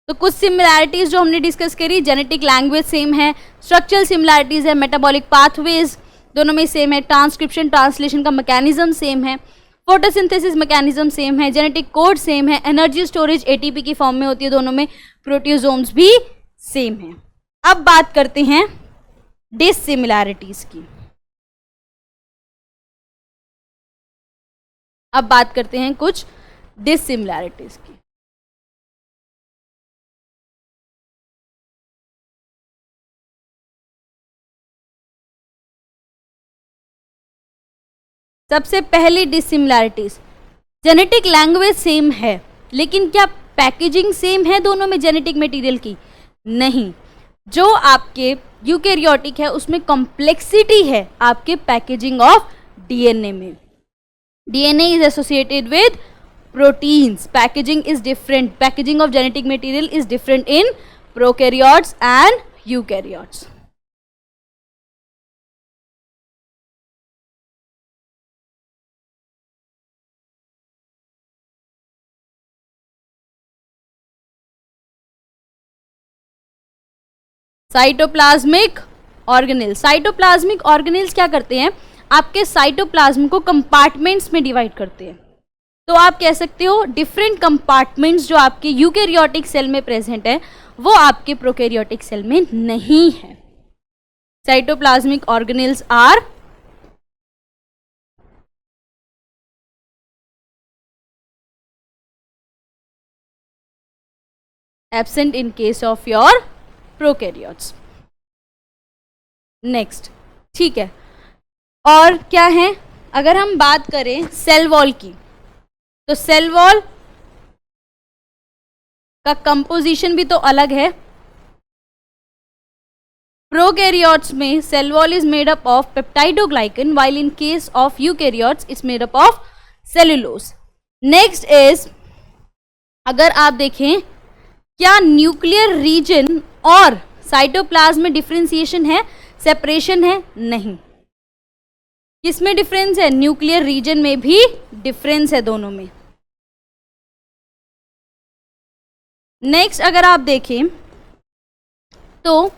तो कुछ सिमिलैरिटीज जो हमने डिस्कस करी, जेनेटिक लैंग्वेज सेम है, स्ट्रक्चरल सिमिलैरिटीज है, मेटाबॉलिक पाथवेज दोनों में सेम है, ट्रांसक्रिप्शन ट्रांसलेशन का मैकेनिज्म सेम है, फोटोसिंथेसिस मैकेनिज्म सेम है, जेनेटिक कोड सेम है, एनर्जी स्टोरेज एटीपी की फॉर्म में होती है दोनों में, प्रोटियोसोम्स भी सेम है। अब बात करते हैं डिसिमिलैरिटीज की। अब बात करते हैं कुछ डिसिमिलैरिटीज की। सबसे पहली डिसिमिलैरिटीज, जेनेटिक लैंग्वेज सेम है लेकिन क्या पैकेजिंग सेम है दोनों में जेनेटिक मटेरियल की? नहीं। जो आपके यूकैरियोटिक है उसमें कॉम्प्लेक्सिटी है आपके पैकेजिंग ऑफ डीएनए में। DNA is associated with proteins, packaging is different, packaging of genetic material is different in prokaryotes and eukaryotes. Cytoplasmic organelle, cytoplasmic organelles क्या करते हैं, आपके साइटोप्लाज्म को कंपार्टमेंट्स में डिवाइड करते हैं। तो आप कह सकते हो डिफरेंट कंपार्टमेंट्स जो आपके यूकैरियोटिक सेल में प्रेजेंट है वो आपके प्रोकैरियोटिक सेल में नहीं है। Cytoplasmic organelles are absent in case of your prokaryotes. Next, ठीक है। और क्या है, अगर हम बात करें सेल वॉल की, तो सेल वॉल का कंपोजिशन भी तो अलग है। प्रोकैरियोट्स में cell wall is made up of peptidoglycan, while in case of eukaryotes it's made up of cellulose. Next is, अगर आप देखें क्या न्यूक्लियर रीजन और साइटोप्लाज्म में डिफरेंशिएशन है, सेपरेशन है? नहीं। किसमें डिफरेंस है? न्यूक्लियर रीजन में भी डिफरेंस है दोनों में। नेक्स्ट अगर आप देखें तो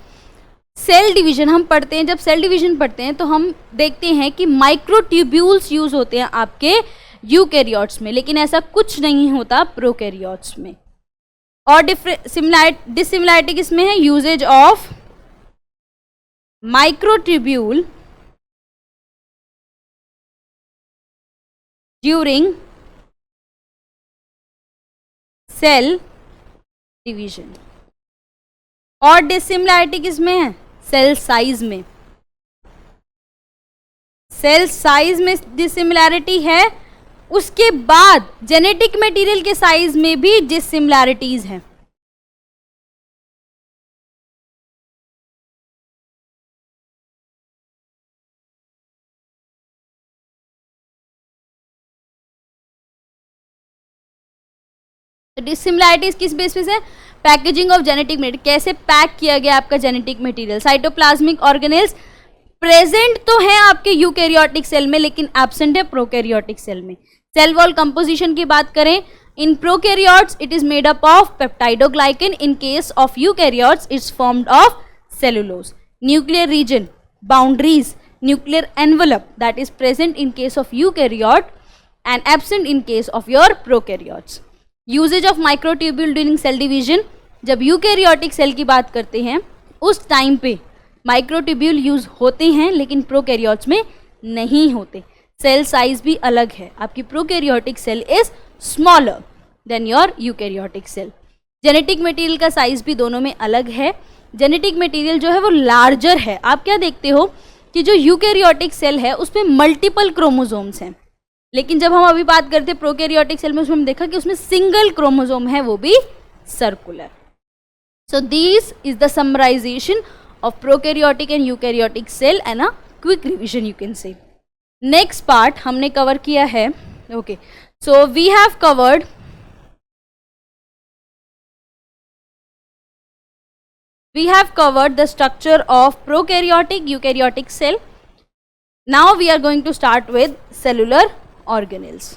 सेल डिवीजन हम पढ़ते हैं, जब सेल डिवीजन पढ़ते हैं तो हम देखते हैं कि माइक्रोट्यूब्यूल्स यूज होते हैं आपके यूकैरियोट्स में, लेकिन ऐसा कुछ नहीं होता प्रोकैरियोट्स में। और डिसिमिलैरिटी किसमें है? Usage of microtubule during cell division. और डिसिमिलैरिटी किसमें है? सेल साइज में। सेल साइज में डिसिमिलैरिटी है, उसके बाद जेनेटिक मटेरियल के साइज में भी डिसिमिलैरिटीज हैं। डिसिमिलैरिटीज किस बेसिस है? पैकेजिंग ऑफ जेनेटिक मटेरियल, कैसे पैक किया गया आपका genetic material. Cytoplasmic organelles present तो है आपके यूकैरियोटिक सेल में, लेकिन एब्सेंट है प्रोकैरियोटिक सेल में। सेल वॉल कंपोजिशन की बात करें, in prokaryotes it is made up of peptidoglycan, in case of eukaryotes it's formed of cellulose. Nuclear region, boundaries, nuclear envelope that is present in case of eukaryote and absent in case of your prokaryotes. Usage of microtubule during cell division, जब eukaryotic cell की बात करते हैं उस time पे microtubule use होते हैं, लेकिन प्रोकैरियोट्स में नहीं होते। सेल साइज भी अलग है, आपकी prokaryotic cell is smaller than your eukaryotic cell. Genetic material का साइज भी दोनों में अलग है। जेनेटिक मटेरियल जो है वो लार्जर है। आप क्या देखते हो कि जो यूकैरियोटिक सेल है उसमें मल्टीपल क्रोमोसोम्स हैं, लेकिन जब हम अभी बात करते हैं प्रोकैरियोटिक सेल में, उसमें हम देखा कि उसमें सिंगल क्रोमोसोम है, वो भी circular. So this is the summarization of prokaryotic and eukaryotic cell and a quick revision you can say. Next part हमने कवर किया है। Okay, so we have covered the structure of prokaryotic eukaryotic cell. Now we are going to start with cellular organelles.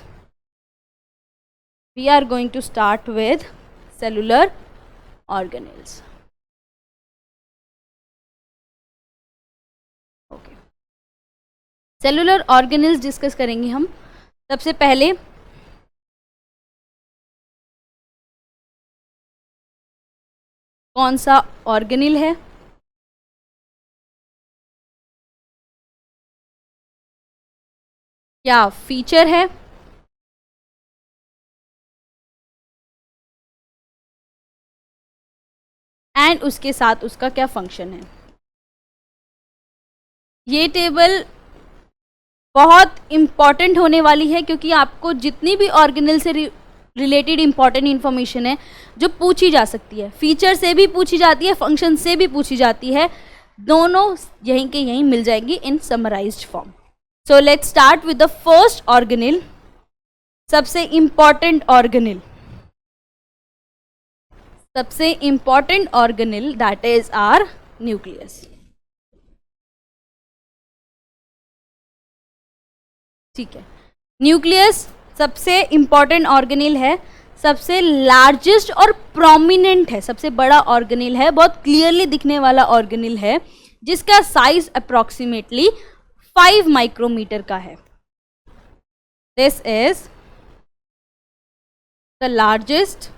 We are going to start with cellular organelles. Okay. Cellular organelles discuss करेंगे हम। सबसे पहले कौन सा organelle है, क्या feature है, and उसके साथ उसका क्या फंक्शन है। ये टेबल बहुत इंपॉर्टेंट होने वाली है, क्योंकि आपको जितनी भी ऑर्गेनिल से रिलेटेड इंपॉर्टेंट इंफॉर्मेशन है जो पूछी जा सकती है, फीचर से भी पूछी जाती है, फंक्शन से भी पूछी जाती है, दोनों यहीं के यहीं मिल जाएंगी in summarised form. So let's start with the first organelle, सबसे इंपॉर्टेंट ऑर्गेनिल, सबसे important organelle that is our nucleus. ठीक है, न्यूक्लियस सबसे इंपॉर्टेंट ऑर्गेनिल है, सबसे लार्जेस्ट और प्रोमिनेंट है, सबसे बड़ा ऑर्गेनिल है, बहुत क्लियरली दिखने वाला ऑर्गेनिल है, जिसका साइज अप्रोक्सीमेटली 5 माइक्रोमीटर का है। This is the largest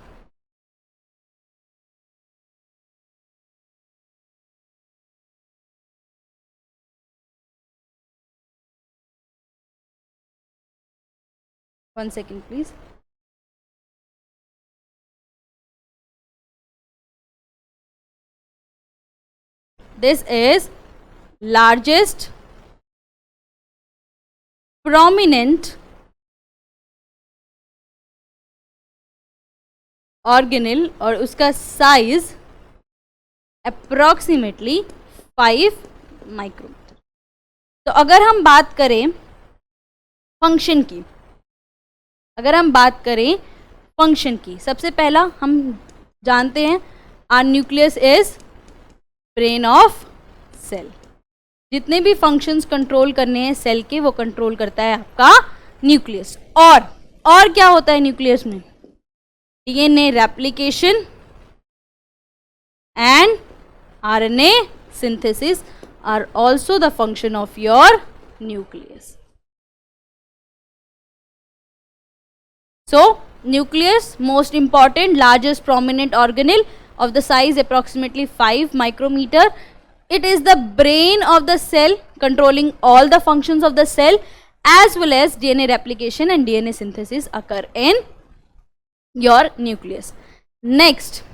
one second please. This is largest prominent organelle और उसका साइज अप्रोक्सीमेटली 5 माइक्रोमीटर। तो अगर हम बात करें फंक्शन की, अगर हम बात करें फंक्शन की, सबसे पहला हम जानते हैं our nucleus is brain of cell. जितने भी फंक्शंस कंट्रोल करने हैं सेल के, वो कंट्रोल करता है आपका न्यूक्लियस। और क्या होता है न्यूक्लियस में? DNA replication and RNA synthesis are also the function of your nucleus. So, nucleus, most important, largest prominent organelle of the size approximately 5 micrometer. It is the brain of the cell, controlling all the functions of the cell, as well as DNA replication and DNA synthesis occur in your nucleus. Next,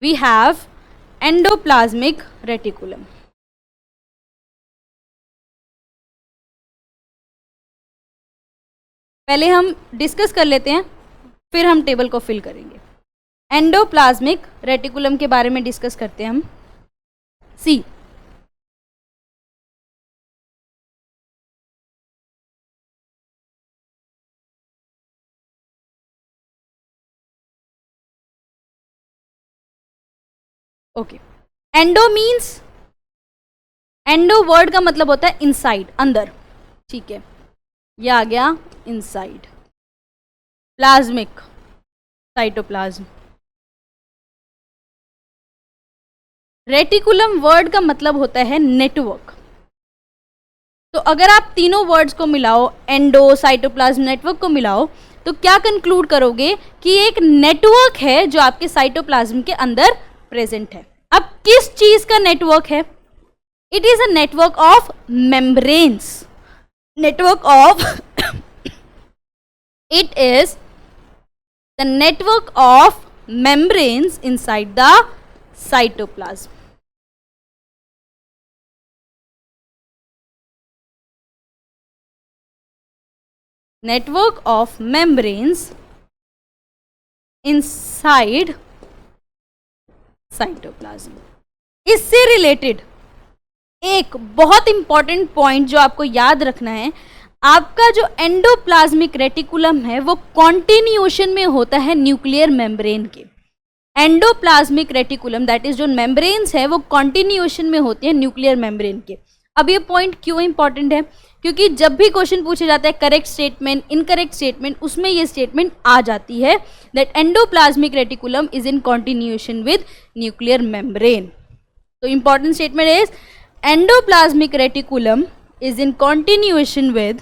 we have endoplasmic reticulum. पहले हम discuss कर लेते हैं, फिर हम table को fill करेंगे। Endoplasmic reticulum के बारे में डिस्कस करते हैं हम। See, okay, endo means endo word का मतलब होता है इनसाइड, अंदर, ठीक है, ये आ गया inside. Plasmic, cytoplasm. Reticulum word का मतलब होता है नेटवर्क। तो अगर आप तीनों वर्ड्स को मिलाओ, एंडो, साइटोप्लाज्म, नेटवर्क को मिलाओ, तो क्या कंक्लूड करोगे कि एक नेटवर्क है जो आपके साइटोप्लाज्म के अंदर प्रेजेंट है। अब किस चीज का नेटवर्क है? It is a network of membranes, network of it is the network of membranes inside the cytoplasm. Network of membranes inside cytoplasm. इससे रिलेटेड एक बहुत इंपॉर्टेंट पॉइंट जो आपको याद रखना है, आपका जो एंडोप्लाज्मिक रेटिकुलम है वो कॉन्टिन्यूएशन में होता है न्यूक्लियर मेम्ब्रेन के। एंडोप्लाज्मिक रेटिकुलम दैट इज जो मेम्ब्रेन्स है वो कॉन्टिन्यूएशन में होते हैं न्यूक्लियर मेम्ब्रेन के। अब ये पॉइंट क्यों इंपॉर्टेंट है? क्योंकि जब भी क्वेश्चन पूछा जाता है करेक्ट स्टेटमेंट, इनकरेक्ट स्टेटमेंट, उसमें ये स्टेटमेंट आ जाती है that endoplasmic reticulum is in continuation with nuclear membrane. तो important statement is endoplasmic reticulum is in continuation with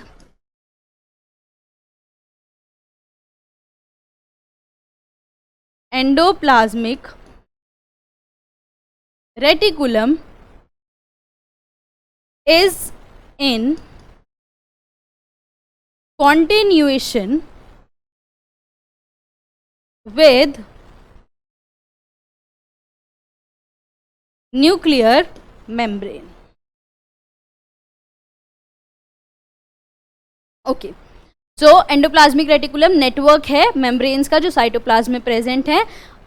endoplasmic reticulum is in continuation with nuclear membrane. Okay, so endoplasmic reticulum network है membranes का जो cytoplasm में present है,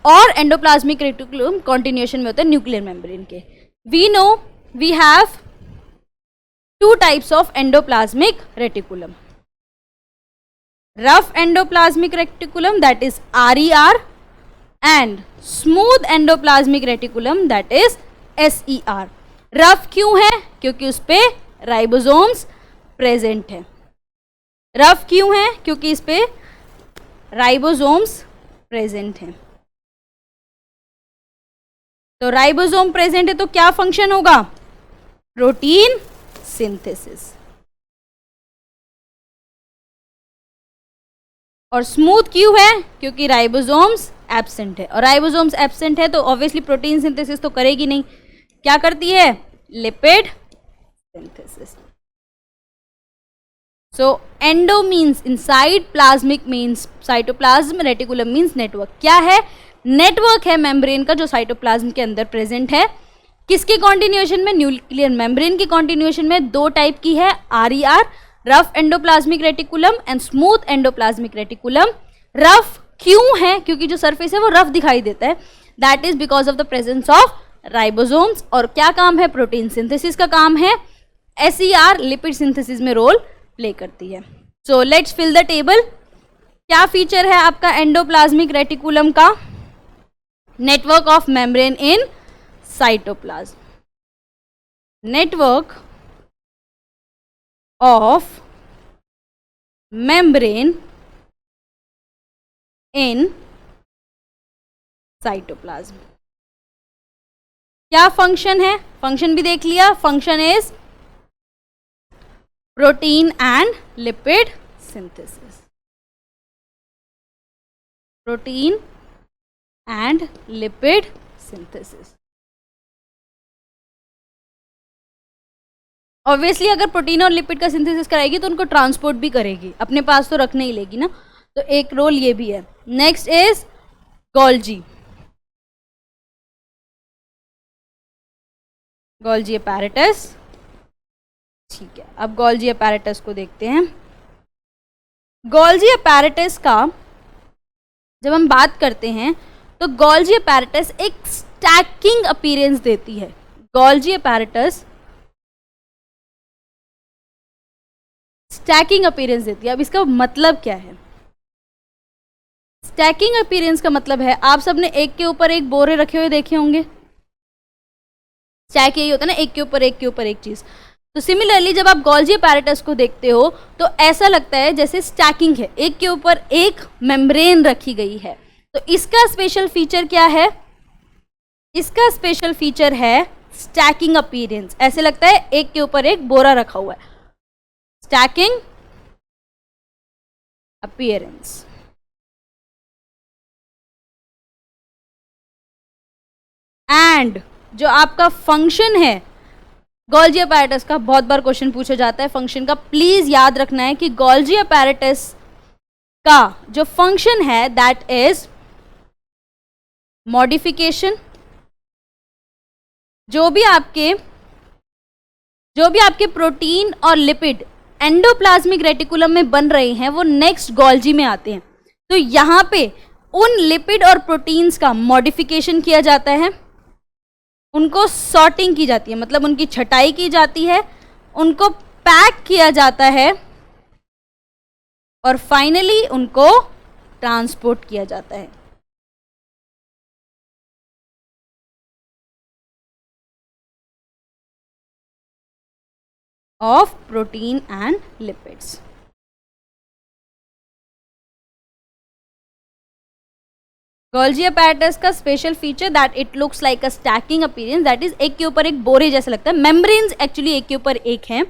और endoplasmic reticulum continuation में होता है न्यूक्लियर मेम्ब्रेन के। We know we have two types of endoplasmic reticulum, rough endoplasmic reticulum that is RER and smooth endoplasmic reticulum that is SER। Rough क्यों है? क्योंकि उस पे राइबोसोम्स प्रेजेंट है। रफ क्यों है? क्योंकि इस पे राइबोसोम्स प्रेजेंट हैं। तो राइबोसोम प्रेजेंट है तो क्या फंक्शन होगा? Protein synthesis. और स्मूथ क्यों है? क्योंकि राइबोसोम्स एब्सेंट है, और राइबोसोम्स एब्सेंट है तो ऑब्वियसली प्रोटीन सिंथेसिस तो करेगी नहीं। क्या करती है? Lipid synthesis. So endo means inside, plasmic means cytoplasm, reticulum means network। क्या है? नेटवर्क है मेम्ब्रेन का जो साइटोप्लाज्म के अंदर प्रेजेंट है। किसके कॉन्टिन्यूएशन में? न्यूक्लियर मेम्ब्रेन की कॉन्टिन्यूएशन में। दो टाइप की है, RER rough endoplasmic reticulum and smooth endoplasmic reticulum. Rough क्यों है? क्योंकि जो सरफेस है वो रफ दिखाई देता है, that is because of the presence of ribosomes. और क्या काम है? प्रोटीन सिंथेसिस का काम है। SER लिपिड सिंथेसिस में रोल प्ले करती है। So let's fill the table. क्या फीचर है आपका एंडोप्लाज्मिक रेटिकुलम का? Network of membrane in cytoplasm, network of membrane in cytoplasm. क्या फंक्शन है? फंक्शन भी देख लिया। Function is protein and lipid synthesis, protein and lipid synthesis। Obviously अगर प्रोटीन और लिपिड का सिंथेसिस कराएगी तो उनको ट्रांसपोर्ट भी करेगी, अपने पास तो रखने ही लेगी ना, तो एक रोल ये भी है। Next is Golgi, Golgi apparatus. ठीक है, अब गोल्जी अपैरेटस को देखते हैं। गोल्जी अपैरेटस का जब हम बात करते हैं तो गोल्जी अपैरेटस एक स्टैकिंग अपीयरेंस देती है। गोल्जी अपैरेटस स्टैकिंग अपीयरेंस देती है। अब इसका मतलब क्या है? स्टैकिंग अपीयरेंस का मतलब है, आप सबने एक के ऊपर एक बोरे रखे हुए देखे होंगे, स्टैक यही होता है ना, एक के ऊपर एक के ऊपर एक चीज। तो सिमिलरली जब आप गोल्जी अपैरेटस को देखते हो तो ऐसा लगता है जैसे स्टैकिंग है, एक के ऊपर एक मेम्ब्रेन रखी गई है। तो इसका स्पेशल फीचर क्या है? इसका स्पेशल फीचर है स्टैकिंग अपीयरेंस। ऐसे लगता है एक के ऊपर एक बोरा रखा हुआ है, स्टैकिंग अपीयरेंस। एंड जो आपका फंक्शन है गोल्जी अपैरेटस का, बहुत बार क्वेश्चन पूछा जाता है फंक्शन का, प्लीज याद रखना है कि गोल्जी अपैरेटस का जो फंक्शन है दैट इज मॉडिफिकेशन। जो भी आपके प्रोटीन और लिपिड एंडोप्लाज्मिक रेटिकुलम में बन रहे हैं वो नेक्स्ट गोल्जी में आते हैं। तो यहां पे उन लिपिड और प्रोटीन्स का मॉडिफिकेशन किया जाता है, उनको सॉर्टिंग की जाती है, मतलब उनकी छटाई की जाती है, उनको पैक किया जाता है और फाइनली उनको ट्रांसपोर्ट किया जाता है। Of protein and lipids. Golgi apparatus का special feature that it looks like a stacking appearance, that is एक के ऊपर एक बोरे जैसा लगता है। मेम्ब्रेन्स एक्चुअली एक के ऊपर एक हैं।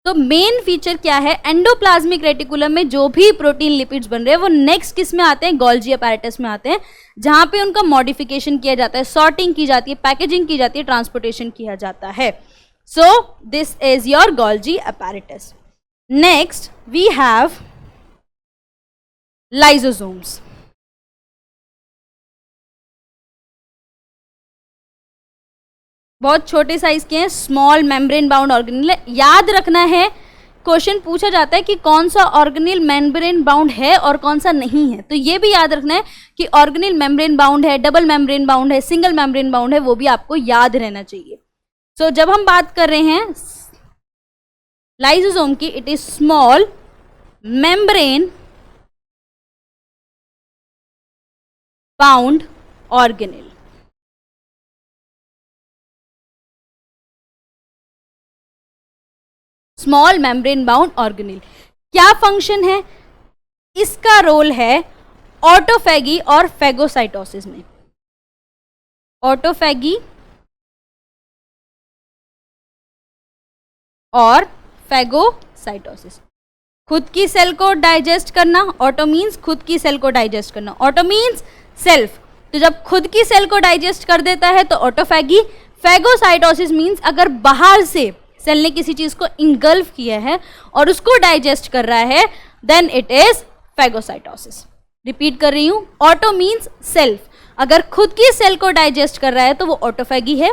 तो मेन फीचर क्या है, एंडोप्लाज्मिक रेटिकुलम में जो भी प्रोटीन लिपिड्स बन रहे हैं वो नेक्स्ट किस में आते हैं, गोल्जी अपैरेटस में आते हैं, जहां पे उनका मॉडिफिकेशन किया जाता है, सॉर्टिंग की जाती है, पैकेजिंग की जाती है, ट्रांसपोर्टेशन किया जाता है। So this is your Golgi apparatus. Next we have lysosomes. बहुत छोटे साइज के हैं, स्मॉल मेम्ब्रेन बाउंड ऑर्गेनेल। याद रखना है, क्वेश्चन पूछा जाता है कि कौन सा ऑर्गेनेल मेम्ब्रेन बाउंड है और कौन सा नहीं है। तो ये भी याद रखना है कि ऑर्गेनेल मेम्ब्रेन बाउंड है, डबल मेम्ब्रेन बाउंड है, सिंगल मेम्ब्रेन बाउंड है, वो भी आपको याद रहना चाहिए। सो जब हम बात कर रहे हैं लाइसोसोम की, it is small membrane bound organelle. Small membrane bound organelle क्या फंक्शन है? इसका रोल है ऑटोफैगी और फैगोसाइटोसिस में। ऑटोफैगी और फैगोसाइटोसिस, खुद की सेल को डाइजेस्ट करना। ऑटो मीन्स खुद की सेल को डाइजेस्ट करना, ऑटो मीन्स सेल्फ। तो जब खुद की सेल को डाइजेस्ट कर देता है तो ऑटोफैगी। फैगोसाइटोसिस मीन्स अगर बाहर से सेल ने किसी चीज को इंगल्फ किया है और उसको डाइजेस्ट कर रहा है, then it is phagocytosis. Repeat कर रही हूं, ऑटो मीन्स सेल्फ, अगर खुद की सेल को डाइजेस्ट कर रहा है तो वो ऑटोफैगी है।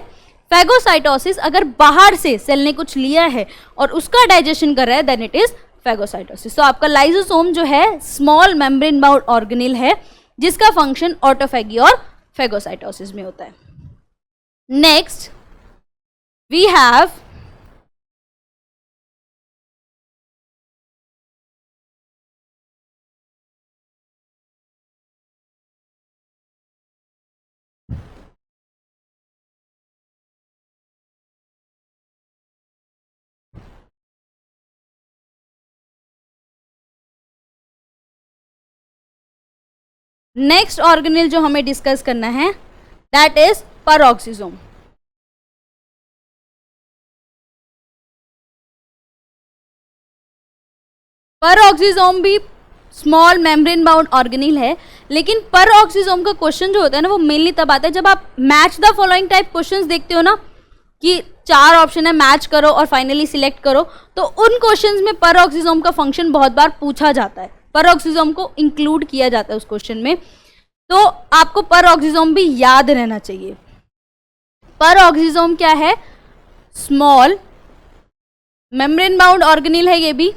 फैगोसाइटोसिस अगर बाहर से सेल ने कुछ लिया है और उसका डाइजेशन कर रहा है, देन इट इज फैगोसाइटोसिस। तो आपका लाइसोसोम जो है स्मॉल मेम्ब्रेन बाउंड ऑर्गेनेल है जिसका फंक्शन ऑटोफैगी और फैगोसाइटोसिस में होता है। Next we have next organelle जो हमें डिस्कस करना है दैट इज पैरोक्सिसोम। पैरोक्सिसोम भी स्मॉल मेम्ब्रेन बाउंड ऑर्गेनेल है, लेकिन पैरोक्सिसोम का क्वेश्चन जो होता है ना वो मेनली तब आता है जब आप match the following type questions देखते हो ना, कि 4 ऑप्शन है, मैच करो और फाइनली सिलेक्ट करो। तो उन क्वेश्चंस में पैरोक्सिसोम का फंक्शन बहुत बार पूछा जाता है, पैरोक्सिसोम को इंक्लूड किया जाता है उस क्वेश्चन में। तो आपको पैरोक्सिसोम भी याद रहना चाहिए। पैरोक्सिसोम क्या है? स्मॉल मेम्ब्रेन बाउंड ऑर्गेनेल है ये भी,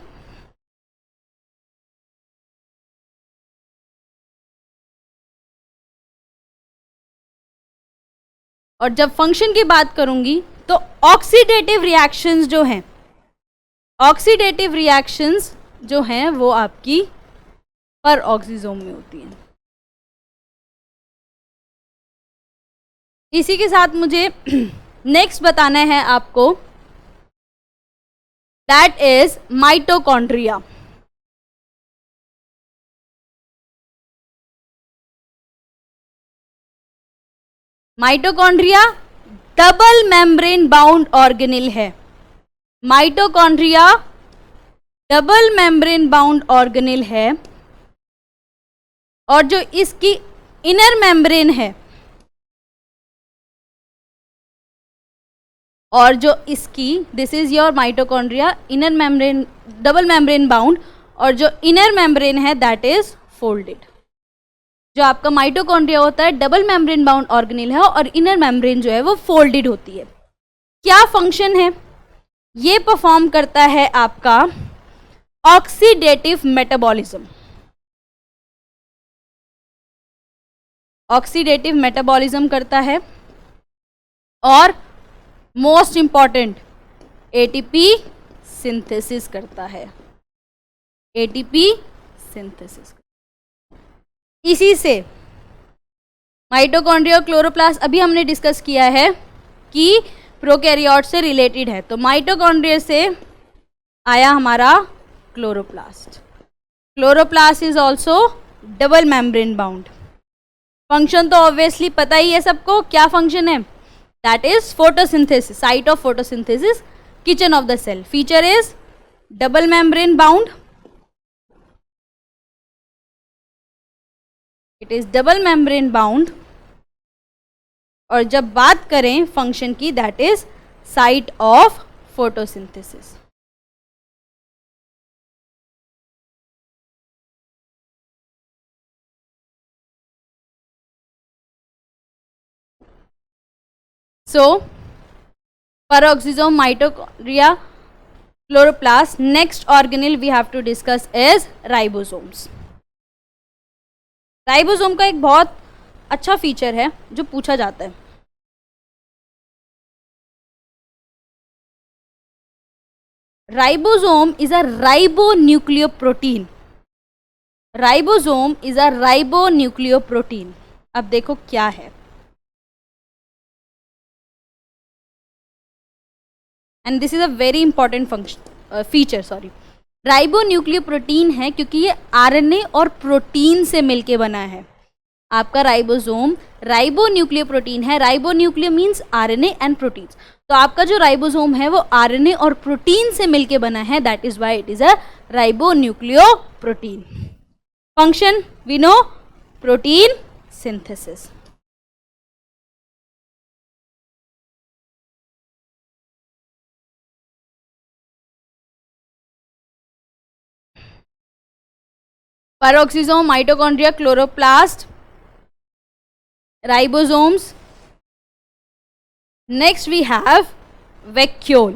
और जब फंक्शन की बात करूंगी तो ऑक्सीडेटिव रिएक्शंस जो हैं, ऑक्सीडेटिव रिएक्शंस जो हैं वो आपकी पैरोक्सिसोम में होती हैं। इसी के साथ मुझे नेक्स्ट बताना है आपको, that is mitochondria. Mitochondria double membrane bound organelle है। Mitochondria double membrane bound organelle है, और जो इसकी इनर मेम्ब्रेन है, और जो इसकी, this is your mitochondria inner membrane, double membrane bound, और जो इनर मेम्ब्रेन है दैट इज फोल्डेड। जो आपका माइटोकॉन्ड्रिया होता है डबल मेम्ब्रेन बाउंड ऑर्गेनेल है, और इनर मेम्ब्रेन जो है वो फोल्डेड होती है। क्या फंक्शन है? ये परफॉर्म करता है आपका ऑक्सीडेटिव मेटाबॉलिज्म। ऑक्सीडेटिव मेटाबॉलिज्म करता है, और मोस्ट इंपॉर्टेंट एटीपी सिंथेसिस करता है। ATP synthesis. इसी से माइटोकॉन्ड्रिया और क्लोरोप्लास्ट अभी हमने डिस्कस किया है कि प्रोकैरियोट से रिलेटेड है। तो माइटोकॉन्ड्रिया से आया हमारा chloroplast. Chloroplast is also double membrane bound. Function तो ऑब्वियसली पता ही है सबको, क्या फंक्शन है? That is photosynthesis, site of photosynthesis, kitchen of the cell. Feature is double membrane bound, it is double membrane bound. और जब बात करें फंक्शन की, that is site of photosynthesis. So, peroxisome, mitochondria, chloroplast. Next organelle we have to discuss is ribosomes. Ribosome का एक बहुत अच्छा feature है जो पूछा जाता है। Ribosome is a ribonucleoprotein. Ribosome is a ribonucleoprotein. अब देखो क्या है, and this is a very important feature. Sorry, ribonucleoprotein है क्योंकि ये आरएनए और प्रोटीन से मिलके बना है। आपका राइबोसोम राइबोन्यूक्लियोप्रोटीन है। राइबोन्यूक्लियो मीन्स आरएनए एंड प्रोटीन्स। तो आपका जो राइबोसोम है वो आरएनए और प्रोटीन से मिलके बना है, that is why it is a ribonucleoprotein. Function we know, protein synthesis. Peroxisome, mitochondria, chloroplast, ribosomes. Next we have vacuole.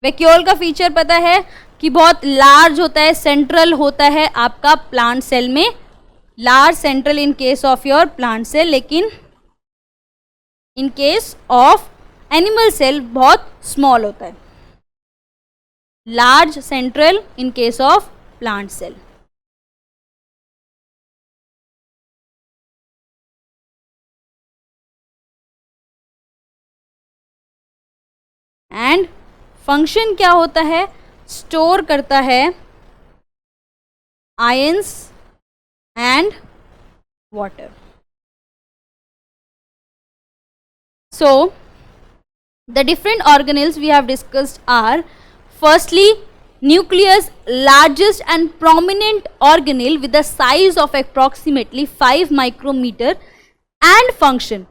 vacuole का फीचर पता है कि बहुत लार्ज होता है, सेंट्रल होता है आपका प्लांट सेल में, large central in case of your plant cell, लेकिन in case of animal cell बहुत स्मॉल होता है। Large central in case of plant cell. And function क्या होता है? स्टोर करता है ions and water. So the different organelles we have discussed are, firstly nucleus, largest and prominent organelle with a size of approximately 5 micrometer and function,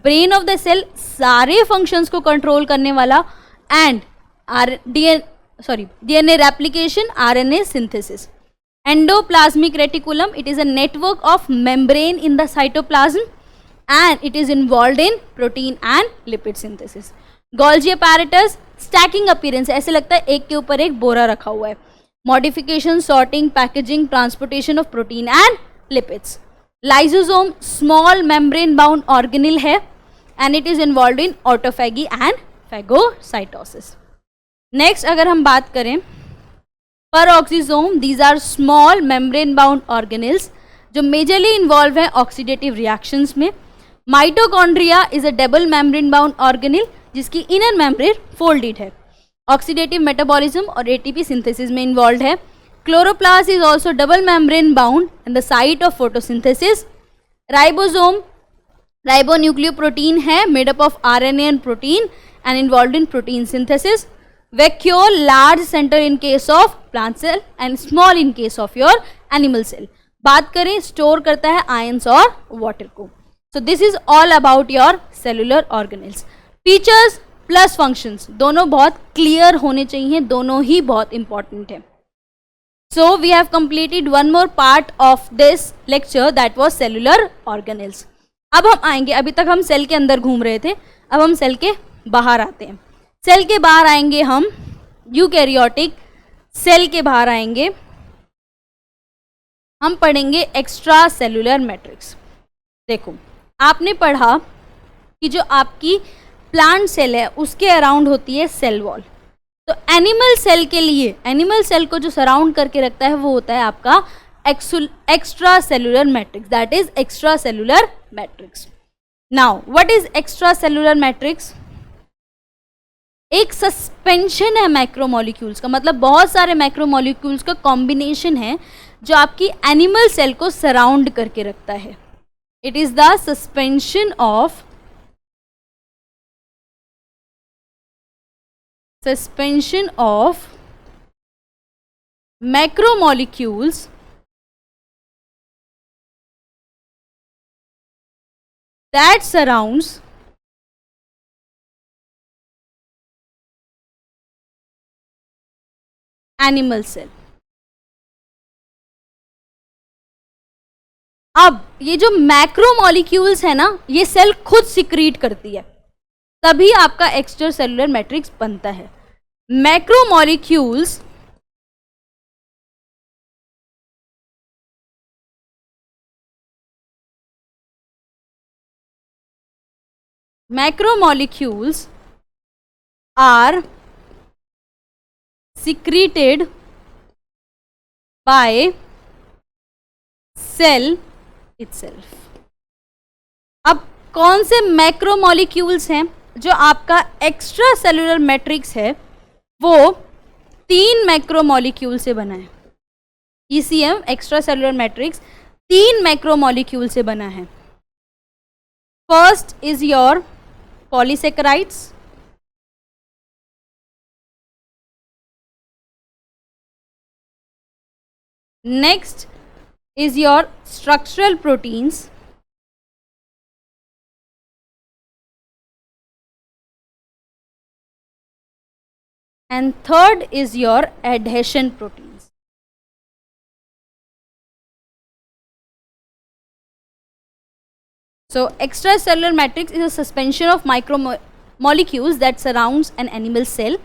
brain of the cell, सारे functions को control करने वाला, and DNA replication, RNA synthesis. Endoplasmic reticulum, it is a network of membrane in the cytoplasm and it is involved in protein and lipid synthesis. Golgi apparatus, stacking appearance, ऐसे लगता है एक के ऊपर एक बोरा रखा हुआ है। Modification, sorting, packaging, transportation of protein and lipids. Lysosome small membrane bound organelle है and it is involved in autophagy and phagocytosis. Next अगर हम बात करें peroxisome, these are small membrane bound organelles जो मेजरली इन्वॉल्व है oxidative reactions में। Mitochondria is a double membrane bound organelle जिसकी inner membrane folded है, ऑक्सीडेटिव मेटाबॉलिज्म और एटीपी सिंथेसिस में इन्वॉल्व है। Chloroplast is also double membrane bound and the site of photosynthesis. Ribosome ribonucleoprotein है made up of RNA and protein and involve in protein synthesis. Vacuole large centre in case of plant cell and small in case of your animal cell. बात करें store करता है ions और water को। So this is all about your cellular organelles. Features plus functions दोनों बहुत clear होने चाहिए, दोनों ही बहुत इंपॉर्टेंट है। So we have completed one more part of this lecture that was cellular organelles. अब हम आएंगे, अभी तक हम सेल के अंदर घूम रहे थे, अब हम सेल के बाहर आते हैं। सेल के बाहर आएंगे हम यूकैरियोटिक सेल के बाहर आएंगे, हम पढ़ेंगे एक्स्ट्रा सेलुलर मैट्रिक्स। देखो आपने पढ़ा कि जो आपकी प्लांट सेल है उसके अराउंड होती है सेल वॉल, तो एनिमल सेल के लिए एनिमल सेल को जो सराउंड करके रखता है वो होता है आपका extra cellular matrix, that is extra cellular matrix. Now what is extra cellular matrix? एक सस्पेंशन है मैक्रोमोलिक्यूल्स का, मतलब बहुत सारे मैक्रोमोलिक्यूल्स का कॉम्बिनेशन है जो आपकी एनिमल सेल को सराउंड करके रखता है। It is the suspension of macromolecules that surrounds animal cell। अब ये जो मैक्रोमोलिक्यूल्स है ना, ये सेल खुद सिक्रीट करती है, तभी आपका एक्स्ट्रा सेलुलर मैट्रिक्स बनता है। Macromolecules are secreted by cell itself। अब कौन से मैक्रोमोलिक्यूल्स हैं जो आपका एक्स्ट्रा सेलुलर मैट्रिक्स है, वो 3 मैक्रोमोलिक्यूल से बना है। ECM extra cellular matrix 3 macromolecule से बना है। First is your polysaccharides, next is your structural proteins, and third is your adhesion proteins। So extracellular matrix is a suspension of micromolecules that surrounds an animal cell।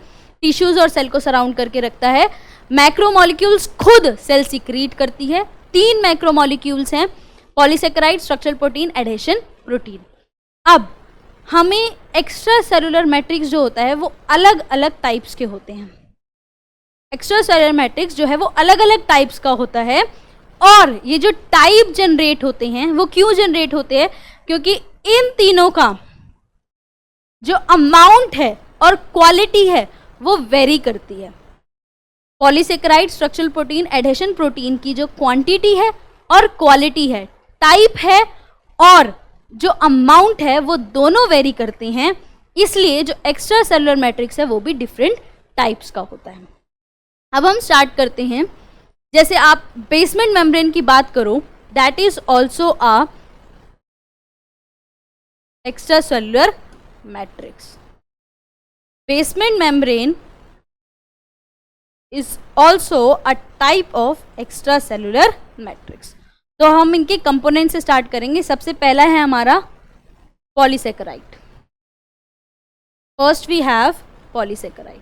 Tissues और cell को surround करके रखता है। Macromolecules खुद cell secrete करती है। 3 macromolecules हैं, polysaccharide, structural protein, adhesion protein. अब हमें एक्स्ट्रा सेलुलर मैट्रिक्स जो होता है वो अलग अलग टाइप्स के होते हैं। एक्स्ट्रा सेलुलर मैट्रिक्स जो है वो अलग अलग टाइप्स का होता है, और ये जो टाइप जनरेट होते हैं वो क्यों जनरेट होते हैं? क्योंकि इन तीनों का जो अमाउंट है और क्वालिटी है वो वेरी करती है। Polysaccharide, structural protein, adhesion protein की जो क्वांटिटी है और क्वालिटी है, टाइप है और जो अमाउंट है, वो दोनों वेरी करते हैं। इसलिए जो एक्स्ट्रा सेलुलर मैट्रिक्स है वो भी डिफरेंट टाइप्स का होता है। अब हम स्टार्ट करते हैं। जैसे आप बेसमेंट मेम्ब्रेन की बात करो, that is also a extra cellular matrix. Basement membrane is also a type of extracellular matrix। तो हम इनके कंपोनेंट से स्टार्ट करेंगे। सबसे पहला है हमारा polysaccharide. First we have polysaccharide.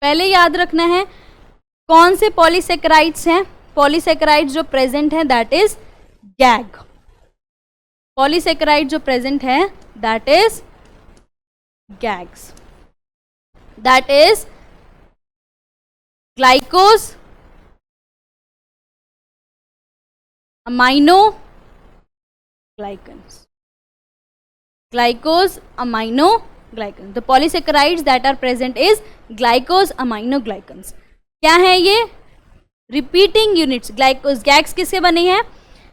पहले याद रखना है कौन से पॉलीसेकेराइड्स हैं। पॉलीसेकेराइड्स जो प्रेजेंट हैं दैट इज गैग। पॉलीसेकेराइड जो प्रेजेंट है that is GAGs, that is glycose amino glycans, glycose aminoglycans. The polysaccharides that are present is glycose aminoglycans. क्या है ये? Repeating units. ग्लाइकोज गैग्स किससे बने हैं?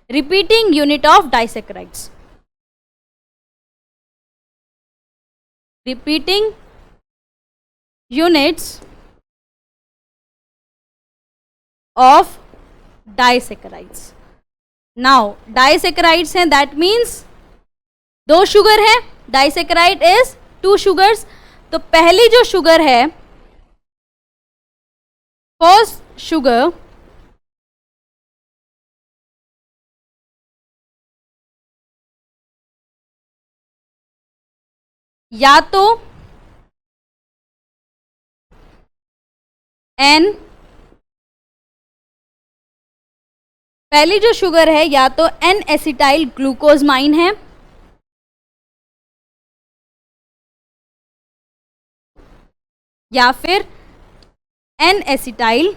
Repeating unit of disaccharides. Repeating units of disaccharides. Now disaccharides हैं, that means दो sugar है. Disaccharide is two sugars. तो पहली जो शुगर है, फर्स्ट शुगर या तो एन, पहली जो शुगर है या तो एन एसिटाइल ग्लूकोजमाइन है या फिर एन एसिटाइल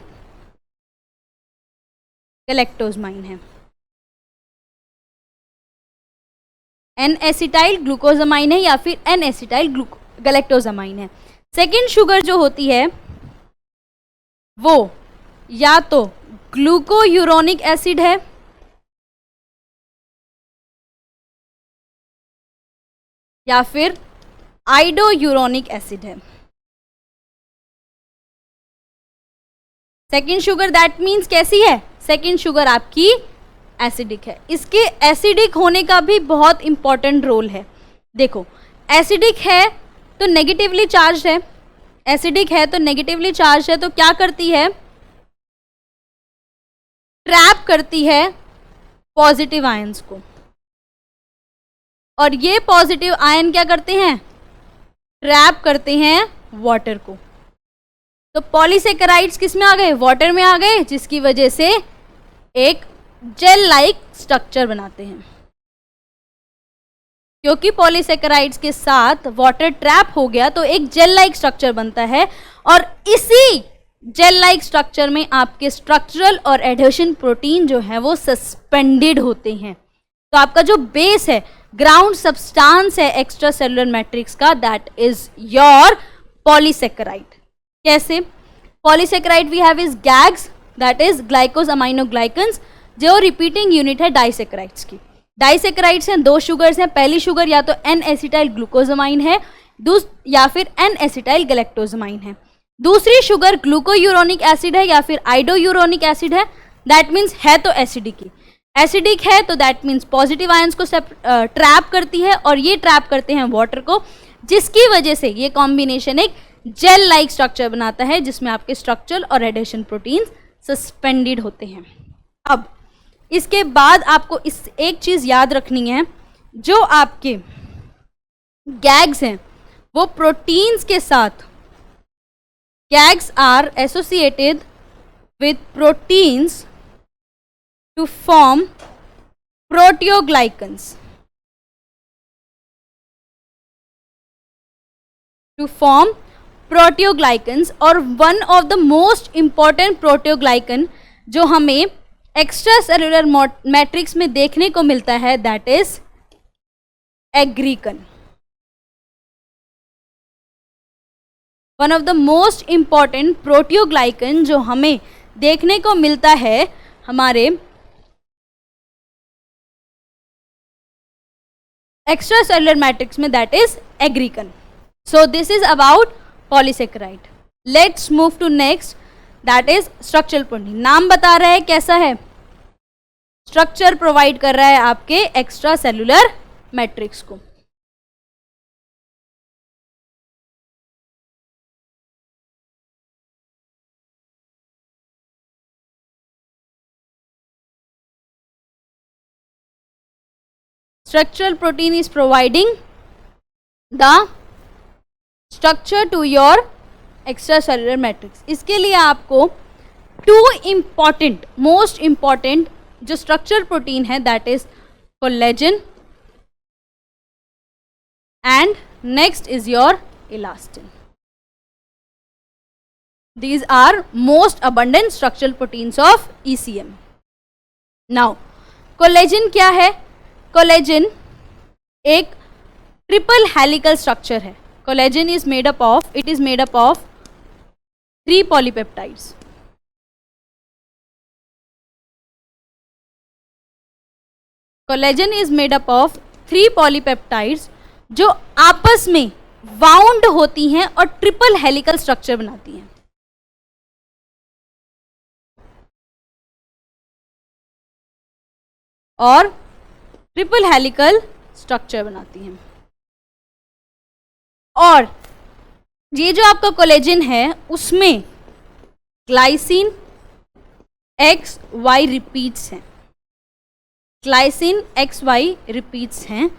गैलेक्टोजमाइन है. एन एसिटाइल ग्लूकोजमाइन है या फिर एन एसिटाइल गैलेक्टोजमाइन है. सेकेंड शुगर जो होती है वो या तो ग्लूकोयूरोनिक एसिड है या फिर आइडोयूरोनिक एसिड है. सेकेंड शुगर दैट मीन्स कैसी है? सेकेंड शुगर आपकी एसिडिक है. इसके एसिडिक होने का भी बहुत इंपॉर्टेंट रोल है. देखो, एसिडिक है तो नेगेटिवली चार्ज है, एसिडिक है तो नेगेटिवली चार्ज है, तो क्या करती है? ट्रैप करती है पॉजिटिव आयंस को, और ये पॉजिटिव आयन क्या करते हैं? ट्रैप करते हैं वाटर को. तो पॉलीसेकेराइड्स किस में आ गए? वाटर में आ गए, जिसकी वजह से एक जेल लाइक स्ट्रक्चर बनाते हैं. क्योंकि पॉलीसेकेराइड्स के साथ वाटर ट्रैप हो गया तो एक जेल लाइक स्ट्रक्चर बनता है, और इसी जेल लाइक स्ट्रक्चर में आपके स्ट्रक्चरल और एडहेशन प्रोटीन जो है वो सस्पेंडेड होते हैं. तो आपका जो बेस है, ग्राउंड सब्सटेंस है एक्स्ट्रा सेलुलर मैट्रिक्स का, दैट इज योर पॉलीसेकेराइड. कैसे? Polysaccharide we have is GAGs, that is glycose aminoglycans, जो रिपीटिंग यूनिट है डाइसेकेराइड्स की. डाइसेकेराइड्स हैं, दो शुगर्स हैं. पहली शुगर या तो एन एसिटाइल ग्लूकोजमाइन है या फिर एन एसिटाइल गैलेक्टोजमाइन है. दूसरी शुगर ग्लूकोयूरोनिक एसिड है या फिर आइडोयूरोनिक एसिड है. दैट मीन्स है तो एसिडिक ही. एसिडिक है तो दैट मीन्स पॉजिटिव आयंस को ट्रैप करती है, और ये ट्रैप करते हैं वाटर को, जिसकी वजह से ये कॉम्बिनेशन एक जेल लाइक स्ट्रक्चर बनाता है, जिसमें आपके स्ट्रक्चरल और एडेशन प्रोटीन्स सस्पेंडेड होते हैं. अब इसके बाद आपको इस एक चीज़ याद रखनी है, जो आपके गैग्स हैं वो प्रोटीन्स के साथ, GAGs are associated with proteins to form proteoglycans, to form proteoglycans. और one of the most important proteoglycan जो हमें एक्स्ट्रा सेलुलर मैट्रिक्स में देखने को मिलता है, that is aggrecan. One of the most important proteoglycan जो हमें देखने को मिलता है हमारे एक्स्ट्रा सेलुलर मैट्रिक्स में, that is aggrecan. So this is about polysaccharide. Let's move to next, that is structural protein. नाम बता रहा है कैसा है? स्ट्रक्चर प्रोवाइड कर रहा है आपके एक्स्ट्रा सेलुलर मैट्रिक्स को. Structural protein is providing the structure to your extra cellular matrix. इसके लिए आपको टू इम्पॉर्टेंट, मोस्ट इम्पॉर्टेंट जो स्ट्रक्चर प्रोटीन है, that is collagen and next is your elastin. These are most abundant structural proteins of ECM. Now collagen क्या है? Collagen एक triple helical structure है. Collagen is made up of 3 polypeptides. Collagen is made up of 3 polypeptides जो आपस में wound होती हैं और ट्रिपल हेलिकल स्ट्रक्चर बनाती हैं. और ट्रिपल हेलिकल स्ट्रक्चर बनाती हैं. और ये जो आपका कोलेजन है उसमें ग्लाइसिन एक्स वाई रिपीट्स हैं. ग्लाइसिन एक्स वाई रिपीट्स हैं.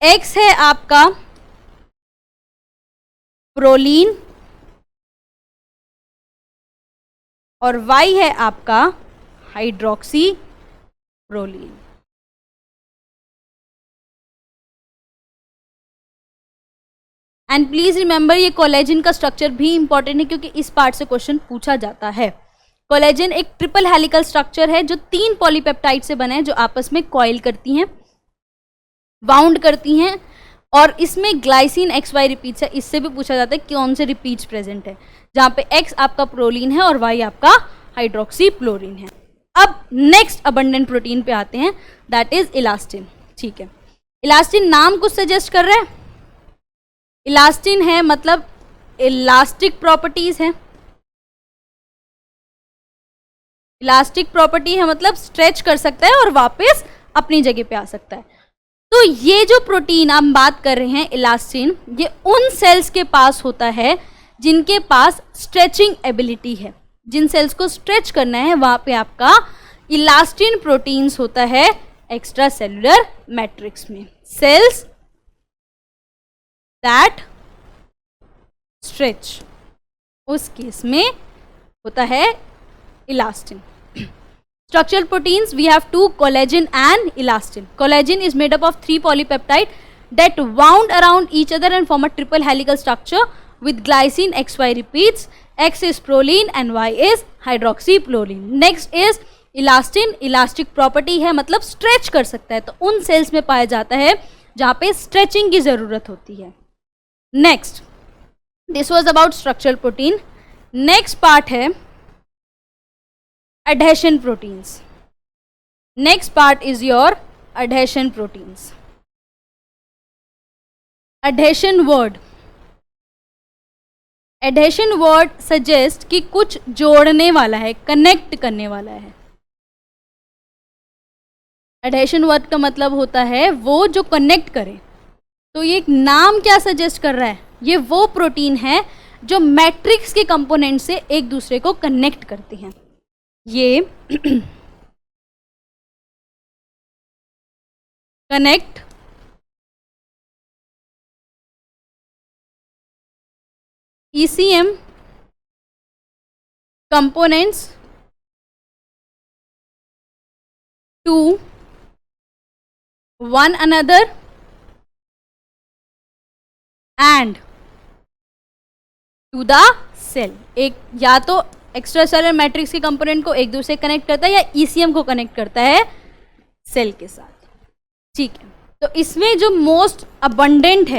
एक्स है आपका प्रोलीन और वाई है आपका hydroxy proline. And please remember ये कोलेजन का स्ट्रक्चर भी इंपॉर्टेंट है क्योंकि इस पार्ट से क्वेश्चन पूछा जाता है. कोलेजन एक ट्रिपल हेलिकल स्ट्रक्चर है जो 3 पॉलीपेप्टाइड से बना है जो आपस में कॉइल करती हैं, बाउंड करती हैं. और इसमें ग्लाइसिन एक्स वाई रिपीट्स है. इससे भी पूछा जाता है कौन से रिपीट्स प्रेजेंट है, जहाँ पे एक्स आपका प्रोलीन है और वाई आपका हाइड्रोक्सी प्लोरीन है. अब नेक्स्ट अबंडेंट प्रोटीन पे आते हैं, दैट इज इलास्टिन. ठीक है, इलास्टिन नाम कुछ सजेस्ट कर रहा है. इलास्टिन है मतलब इलास्टिक प्रॉपर्टीज है. इलास्टिक प्रॉपर्टी है मतलब स्ट्रेच कर सकता है और वापस अपनी जगह पे आ सकता है. तो ये जो प्रोटीन हम बात कर रहे हैं इलास्टिन, ये उन सेल्स के पास होता है जिनके पास स्ट्रेचिंग एबिलिटी है. जिन सेल्स को स्ट्रेच करना है वहां पे आपका इलास्टिन प्रोटीन्स होता है एक्स्ट्रा सेलुलर मैट्रिक्स में. सेल्स दैट स्ट्रेच, उस केस में होता है elastin. Structural proteins, we have 2, collagen and elastin. Collagen is made up of 3 polypeptide that wound around each other and form a triple helical structure with glycine XY repeats. X is proline and Y is hydroxyproline. Next is elastin. Elastic property है मतलब stretch कर सकता है, तो उन cells में पाया जाता है जहाँ पे stretching की ज़रूरत होती है. Next, this was about structural protein. Next part है adhesion proteins. Next part is your adhesion proteins. Adhesion word suggest कि कुछ जोड़ने वाला है, कनेक्ट करने वाला है. adhesion word का मतलब होता है वो जो कनेक्ट करे. तो ये एक नाम क्या सजेस्ट कर रहा है? ये वो प्रोटीन है जो मैट्रिक्स के कंपोनेंट से एक दूसरे को कनेक्ट करते हैं. ये connect ECM components to one another and to the cell. एक या तो एक्स्ट्रा सेलुलर मैट्रिक्स के कंपोनेंट को एक दूसरे से कनेक्ट करता है या ECM को कनेक्ट करता है सेल के साथ. ठीक है, तो इसमें जो मोस्ट अबंडेंट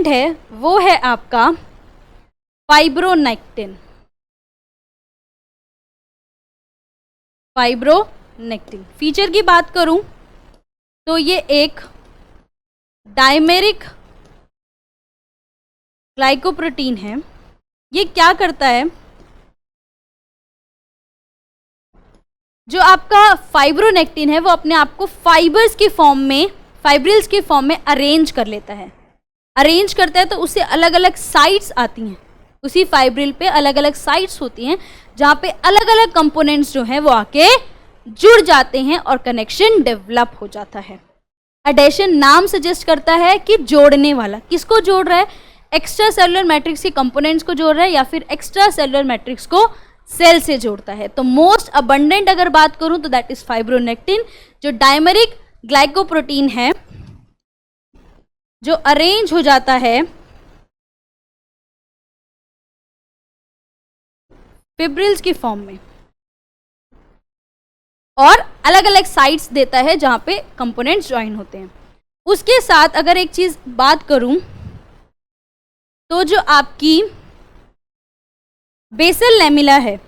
है वो है आपका फाइब्रोनेक्टिन. फीचर की बात करूं तो ये एक डायमेरिक ग्लाइकोप्रोटीन है. ये क्या करता है, जो आपका फाइब्रोनेक्टिन है वो अपने आप को फाइब्रिल्स की फॉर्म में अरेंज कर लेता है. अरेंज करता है तो उससे अलग अलग साइट्स आती हैं. उसी फाइब्रिल पे अलग अलग साइट्स होती हैं जहाँ पे अलग अलग कंपोनेंट्स जो हैं वो आके जुड़ जाते हैं और कनेक्शन डेवलप हो जाता है. एडेशन नाम सजेस्ट करता है कि जोड़ने वाला. किसको जोड़ रहा है? एक्स्ट्रा सेलुलर मैट्रिक्स के कंपोनेंट्स को जोड़ रहा है या फिर एक्स्ट्रा सेलुलर मैट्रिक्स को सेल से जोड़ता है। तो मोस्ट अबंडेंट अगर बात करूं तो दैट इज फाइब्रोनेक्टिन, जो डायमेरिक ग्लाइकोप्रोटीन है, जो अरेंज हो जाता है फिब्रिल्स की फॉर्म में और अलग अलग साइट्स देता है जहां पे कंपोनेंट्स ज्वाइन होते हैं। उसके साथ अगर एक चीज बात करूं तो जो आपकी बेसल लैमिला है,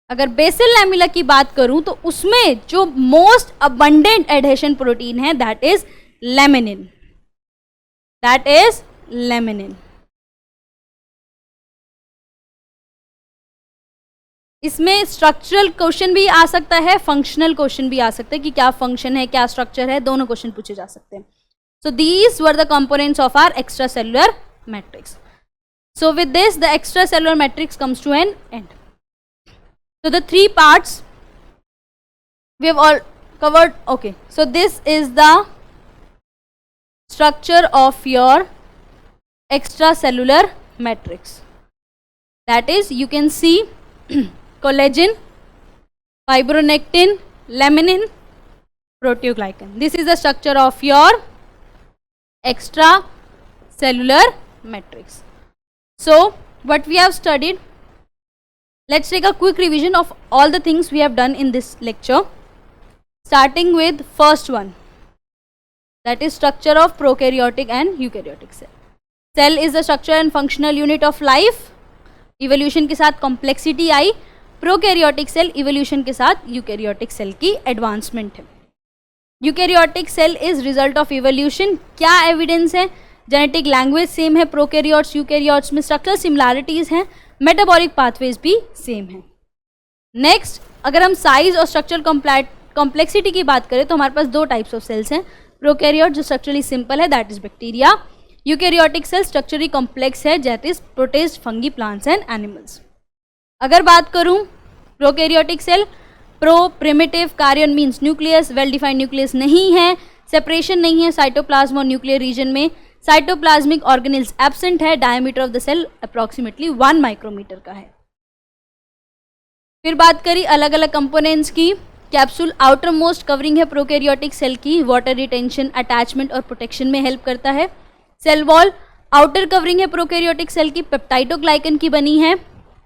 अगर बेसल लैमिला की बात करूं तो उसमें जो मोस्ट अबंडेंट एडहेशन प्रोटीन है that is laminin, that is laminin. इसमें स्ट्रक्चरल क्वेश्चन भी आ सकता है, फंक्शनल क्वेश्चन भी आ सकता है कि क्या फंक्शन है क्या स्ट्रक्चर है, दोनों क्वेश्चन पूछे जा सकते हैं। So these were the components of our extra cellular matrix. So with this the extra cellular matrix comes to an end. So the three parts we have all covered. Okay, so this is the structure of your extracellular matrix. That is, you can see collagen, fibronectin, laminin, proteoglycan. This is the structure of your extracellular matrix. So what we have studied, let's take a quick revision of all the things we have done in this lecture, starting with first one, that is structure of prokaryotic and eukaryotic cell. Cell is the structure and functional unit of life. Evolution के साथ complexity आई, prokaryotic cell evolution के साथ eukaryotic cell की advancement है. Eukaryotic cell is result of evolution. क्या evidence है? Genetic language same है prokaryotes eukaryotes में, स्ट्रक्चरल सिमिलैरिटीज हैं, मेटाबॉलिक पाथवेज भी सेम है. नेक्स्ट, अगर हम साइज और स्ट्रक्चरल कॉम्प्लेक्सिटी की बात करें तो हमारे पास दो टाइप्स ऑफ सेल्स हैं. प्रोकैरियोट जो स्ट्रक्चरली सिंपल है that is bacteria, eukaryotic cell structurally complex है that is protist, fungi, plants and animals. अगर बात करूं prokaryotic cell, pro primitive, karyon means nucleus, well defined nucleus नहीं है, सेपरेशन नहीं है साइटोप्लाज्म और न्यूक्लियर रीजन में, साइटोप्लाज्मिक ऑर्गेनेल्स एब्सेंट है, diameter of the cell approximately 1 micrometre का है. फिर बात करी अलग अलग कंपोनेंट्स की. कैप्सूल आउटर मोस्ट कवरिंग है प्रोकैरियोटिक सेल की, वाटर रिटेंशन, अटैचमेंट और प्रोटेक्शन में हेल्प करता है. सेल वॉल आउटर कवरिंग है प्रोकैरियोटिक सेल की, पेप्टाइडोग्लाइकन की बनी है,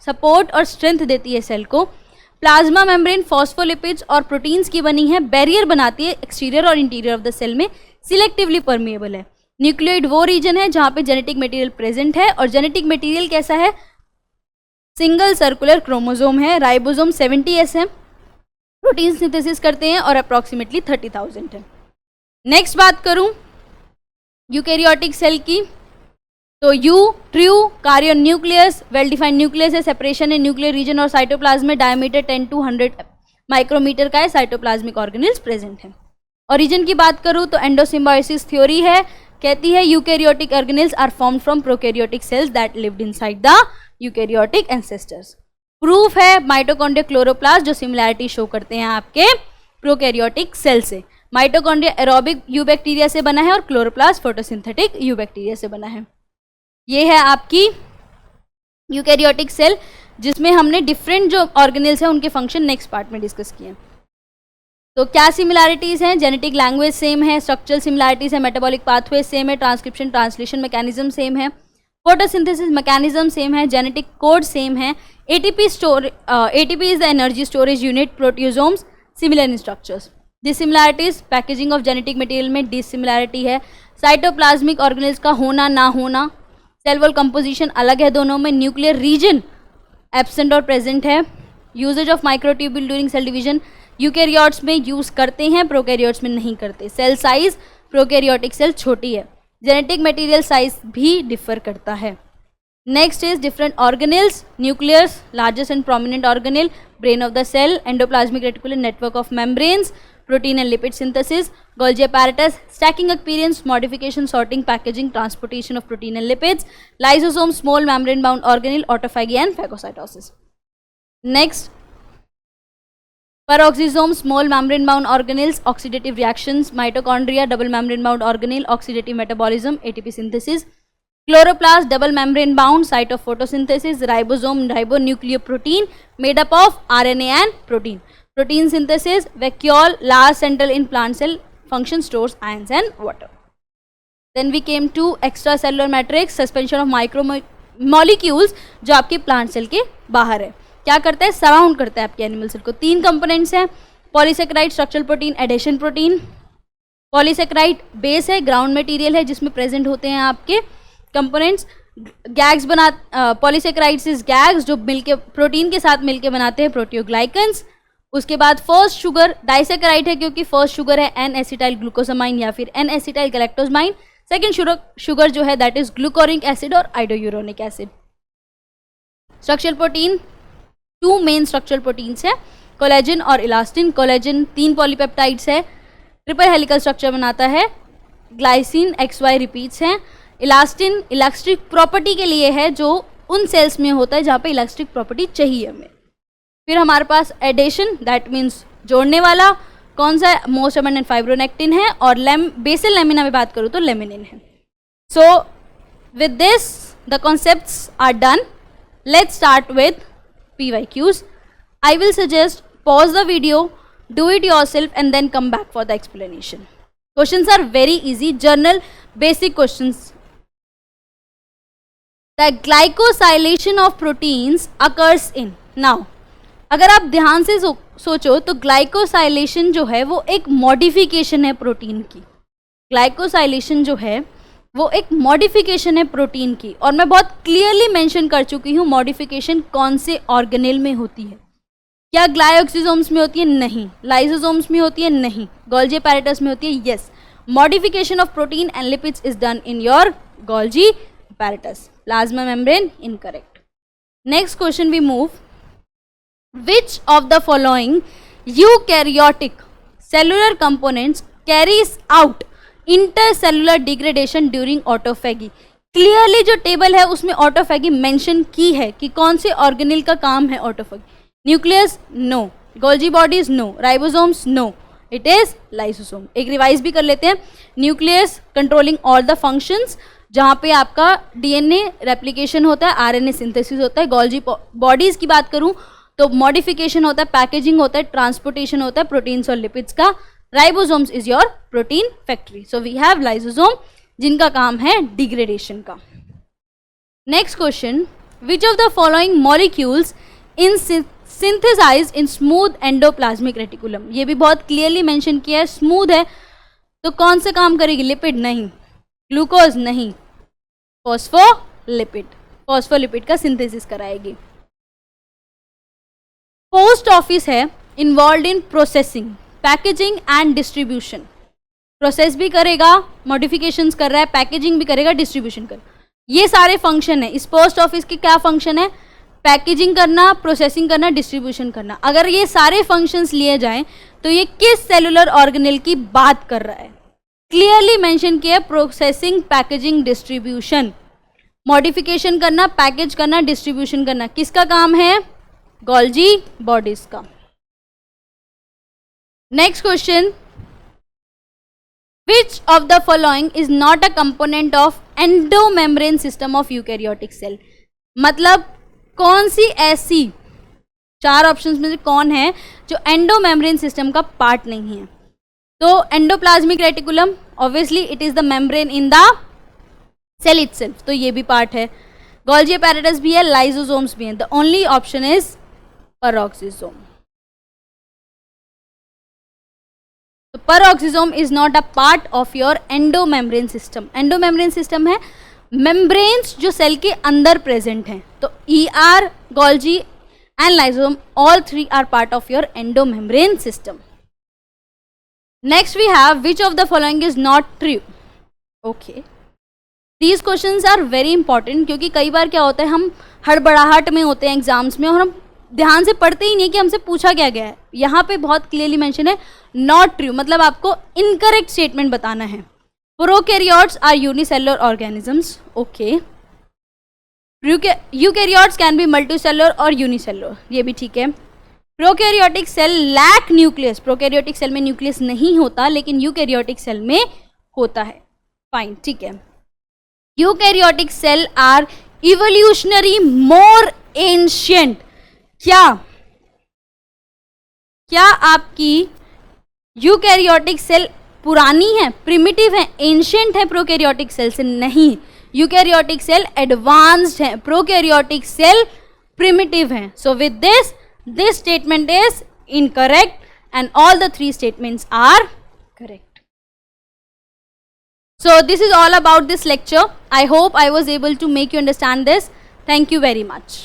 सपोर्ट और स्ट्रेंथ देती है सेल को. प्लाज्मा मेम्ब्रेन फॉस्फोलिपिड्स और प्रोटीन्स की बनी है, बैरियर बनाती है एक्सटीरियर और इंटीरियर ऑफ द सेल में, सिलेक्टिवली परमिएबल है. न्यूक्लियोइड वो रीजन है जहां पे जेनेटिक मटेरियल प्रेजेंट है और जेनेटिक मटेरियल कैसा है, सिंगल सर्कुलर क्रोमोसोम है, राइबोसोम 70S है, प्रोटीन सिंथेसिस करते हैं और अप्रॉक्सीमेटली 30,000 है. नेक्स्ट बात करूं यूकैरियोटिक सेल की, तो U true karyon nucleus, well defined nucleus है, सेपरेशन है न्यूक्लियर रीजन और साइटोप्लाज्म में, डायमीटर 10 to 100 माइक्रोमीटर का है, साइटोप्लाज्मिक ऑर्गेनेल्स प्रेजेंट है. ओरिजिन की बात करूं तो एंडोसिम्बायोसिस थ्योरी है, कहती है eukaryotic organelles are formed from prokaryotic cells that lived inside the eukaryotic ancestors. Proof है माइटोकॉन्ड्रिया क्लोरोप्लास्ट जो सिमिलैरिटी शो करते हैं आपके प्रोकैरियोटिक सेल से. माइटोकॉन्ड्रिया एरोबिक यूबैक्टीरिया से बना है और क्लोरोप्लास्ट फोटोसिंथेटिक यूबैक्टीरिया से बना है. ये है आपकी यूकैरियोटिक सेल जिसमें हमने डिफरेंट जो ऑर्गेनेल्स हैं उनके फंक्शन नेक्स्ट पार्ट में डिस्कस किए. तो क्या सिमिलैरिटीज़ हैं, जेनेटिक लैंग्वेज सेम है, स्ट्रक्चरल सिमिलैरिटीज़ है, मेटाबॉलिक पाथवे सेम है, ट्रांसक्रिप्शन ट्रांसलेशन मैकेनिज्म सेम है, फोटोसिंथेसिस मैकेनिज्म सेम है, जेनेटिक कोड सेम है, ATP is the energy storage unit, proteasomes similar in structures. Dissimilarities packaging of genetic material में dissimilarity है, cytoplasmic organelles का होना ना होना, सेल वॉल कंपोजिशन अलग है दोनों में, न्यूक्लियर रीजन एब्सेंट और प्रेजेंट है, usage of microtubule during cell division eukaryotes में यूज करते हैं, प्रोकैरियोट्स में नहीं करते. सेल साइज प्रोकैरियोटिक सेल छोटी है, जेनेटिक मटेरियल साइज भी डिफर करता है. Next is different organelles, nucleus largest and prominent organelle, brain of the cell, endoplasmic reticular network of membranes, protein and lipid synthesis, Golgi apparatus, stacking appearance, modification, sorting, packaging, transportation of protein and lipids, lysosome, small membrane bound organelle, autophagy and phagocytosis. Next, Peroxisome, small membrane bound organelles, oxidative reactions, mitochondria, double membrane bound organelle, oxidative metabolism, ATP synthesis. Chloroplast, double membrane bound, site of photosynthesis. Ribosome, ribonucleoprotein, made up of RNA and protein. Protein synthesis. Vacuole, large central in plant cell, function stores ions and water. Then we came to extracellular matrix, suspension of micromolecules, जो आपके plant cell के बाहर है. क्या करता है? Surround करता है आपके एनिमल सेल को. 3 कंपोनेंट्स हैं. Polysaccharide, structural protein, adhesion protein. Polysaccharide base है, ग्राउंड मटेरियल है जिसमें प्रेजेंट होते हैं आपके components. Gags polysaccharides is gags जो मिलके प्रोटीन के साथ मिलके बनाते हैं प्रोटियोग्लाइकन्स. उसके बाद फर्स्ट शुगर डाइसेकेराइड है क्योंकि फर्स्ट शुगर है एन एसिटाइल ग्लूकोसामाइन या फिर N acetyl galactosamine. Second sugar जो है दैट इज ग्लूकोरिक एसिड और iduronic acid. Structural protein 2 main structural proteins है, कोलेजन और इलास्टिन. कोलेजन 3 पॉलीपेप्टाइड्स है, ट्रिपल हेलिकल स्ट्रक्चर बनाता है. ग्लाइसिन XY रिपीट्स हैं. इलास्टिन इलेक्ट्रिक प्रॉपर्टी के लिए है जो उन सेल्स में होता है जहाँ पे इलेक्ट्रिक प्रॉपर्टी चाहिए हमें. फिर हमारे पास एडेशन दैट मीन्स जोड़ने वाला. कौन सा? मोस्ट अबंडेंट फाइब्रोनेक्टिन है और बेसल लेमिना में बात करूँ तो लेमिनिन है. So with this the concepts are done. Let's start with PYQs. I will suggest pause the video, do it yourself and then come back for the explanation. Questions are very easy, general basic questions. The glycosylation of proteins occurs in. Now, अगर आप ध्यान से सोचो तो glycosylation जो है वो एक मॉडिफिकेशन है प्रोटीन की. ग्लाइकोसाइलेशन जो है वो एक मॉडिफिकेशन है प्रोटीन की, और मैं बहुत क्लियरली मेंशन कर चुकी हूँ मॉडिफिकेशन कौन से ऑर्गेनेल में होती है. क्या ग्लाइकोक्सिजोम्स में होती है? नहीं. लाइसोसोम्स में होती है? नहीं. गोल्जी एपैरेटस में होती है? Yes. Modification of protein and lipids is done in your Golgi apparatus. Plasma membrane incorrect. Next question we move. Which of the following eukaryotic cellular components carries out intercellular degradation during autophagy. Clearly जो table है उसमें autophagy mention की है कि कौन से organelle का काम है autophagy. Nucleus no. Golgi bodies no. Ribosomes no. It is lysosome. एक रिवाइज भी कर लेते हैं. Nucleus controlling all the functions जहाँ पे आपका DNA रेप्लिकेशन होता है, RNA सिंथेसिस होता है. गोल्जी बॉडीज की बात करूँ तो मॉडिफिकेशन होता है, पैकेजिंग होता है, ट्रांसपोर्टेशन होता है प्रोटीन्स और लिपिड्स का. Ribosomes is your protein factory. So we have lysosome जिनका काम है डिग्रेडेशन का. Next question. Which of the following molecules in synthesize in smooth endoplasmic reticulum. ये भी बहुत क्लियरली मेंशन किया है. स्मूथ है तो कौन सा काम करेगी? लिपिड नहीं. ग्लूकोज नहीं. फॉस्फोलिपिड. फॉस्फोलिपिड का सिंथेसिस कराएगी. पोस्ट ऑफिस है involve in processing, packaging and distribution. Process भी करेगा, मॉडिफिकेशंस कर रहा है, पैकेजिंग भी करेगा, डिस्ट्रीब्यूशन कर. ये सारे फंक्शन है इस पोस्ट ऑफिस के. क्या फंक्शन है? पैकेजिंग करना, प्रोसेसिंग करना, डिस्ट्रीब्यूशन करना. अगर ये सारे फंक्शंस लिए जाएं तो ये किस सेलुलर ऑर्गेनेल की बात कर रहा है? क्लियरली मेंशन किया प्रोसेसिंग, पैकेजिंग, डिस्ट्रीब्यूशन. मॉडिफिकेशन करना, पैकेज करना, डिस्ट्रीब्यूशन करना किसका काम है? गोल्जी बॉडीज का. Next question. Which of the following is not a component of endomembrane system of eukaryotic cell. मतलब कौन सी ऐसी 4 ऑप्शंस में से कौन है जो एंडोमेम्ब्रेन सिस्टम का पार्ट नहीं है? तो endoplasmic reticulum obviously it is the membrane in the cell itself, तो ये भी पार्ट है. गोल्जी एपैरेटस भी है, लाइसोसोम्स भी हैं. The only option is peroxisome. So peroxisome is not a part of your endomembrane system. Endomembrane system है membranes जो सेल के अंदर प्रेजेंट हैं. तो ER, Golgi and lysosome all 3 are part of your endomembrane system. Next we have which of the following is not true. Okay. These questions are very important क्योंकि कई बार क्या होता है हम हड़बड़ाहट में होते हैं एग्जाम्स में और हम ध्यान से पढ़ते ही नहीं कि हमसे पूछा क्या गया है. यहाँ पे बहुत क्लियरली मेंशन है नॉट ट्रू, मतलब आपको इनकरेक्ट स्टेटमेंट बताना है. Prokaryotes are unicellular organisms. Okay. Eukaryotes can be multicellular और यूनिसेलुलर, ये भी ठीक है. Prokaryotic cell lack nucleus, prokaryotic cell में न्यूक्लियस नहीं होता लेकिन यूकैरियोटिक सेल में होता है। फाइन, ठीक है। Eukaryotic cell are evolutionary more ancient. क्या आपकी यूकैरियोटिक सेल पुरानी है, प्रिमिटिव है, एंशियंट है प्रोकैरियोटिक सेल से? नहीं, यूकैरियोटिक सेल एडवांस्ड है, प्रोकैरियोटिक सेल primitive हैं. So with this statement is incorrect and all the three statements are correct. So this is all about this lecture. I hope I was able to make you understand this. Thank you very much.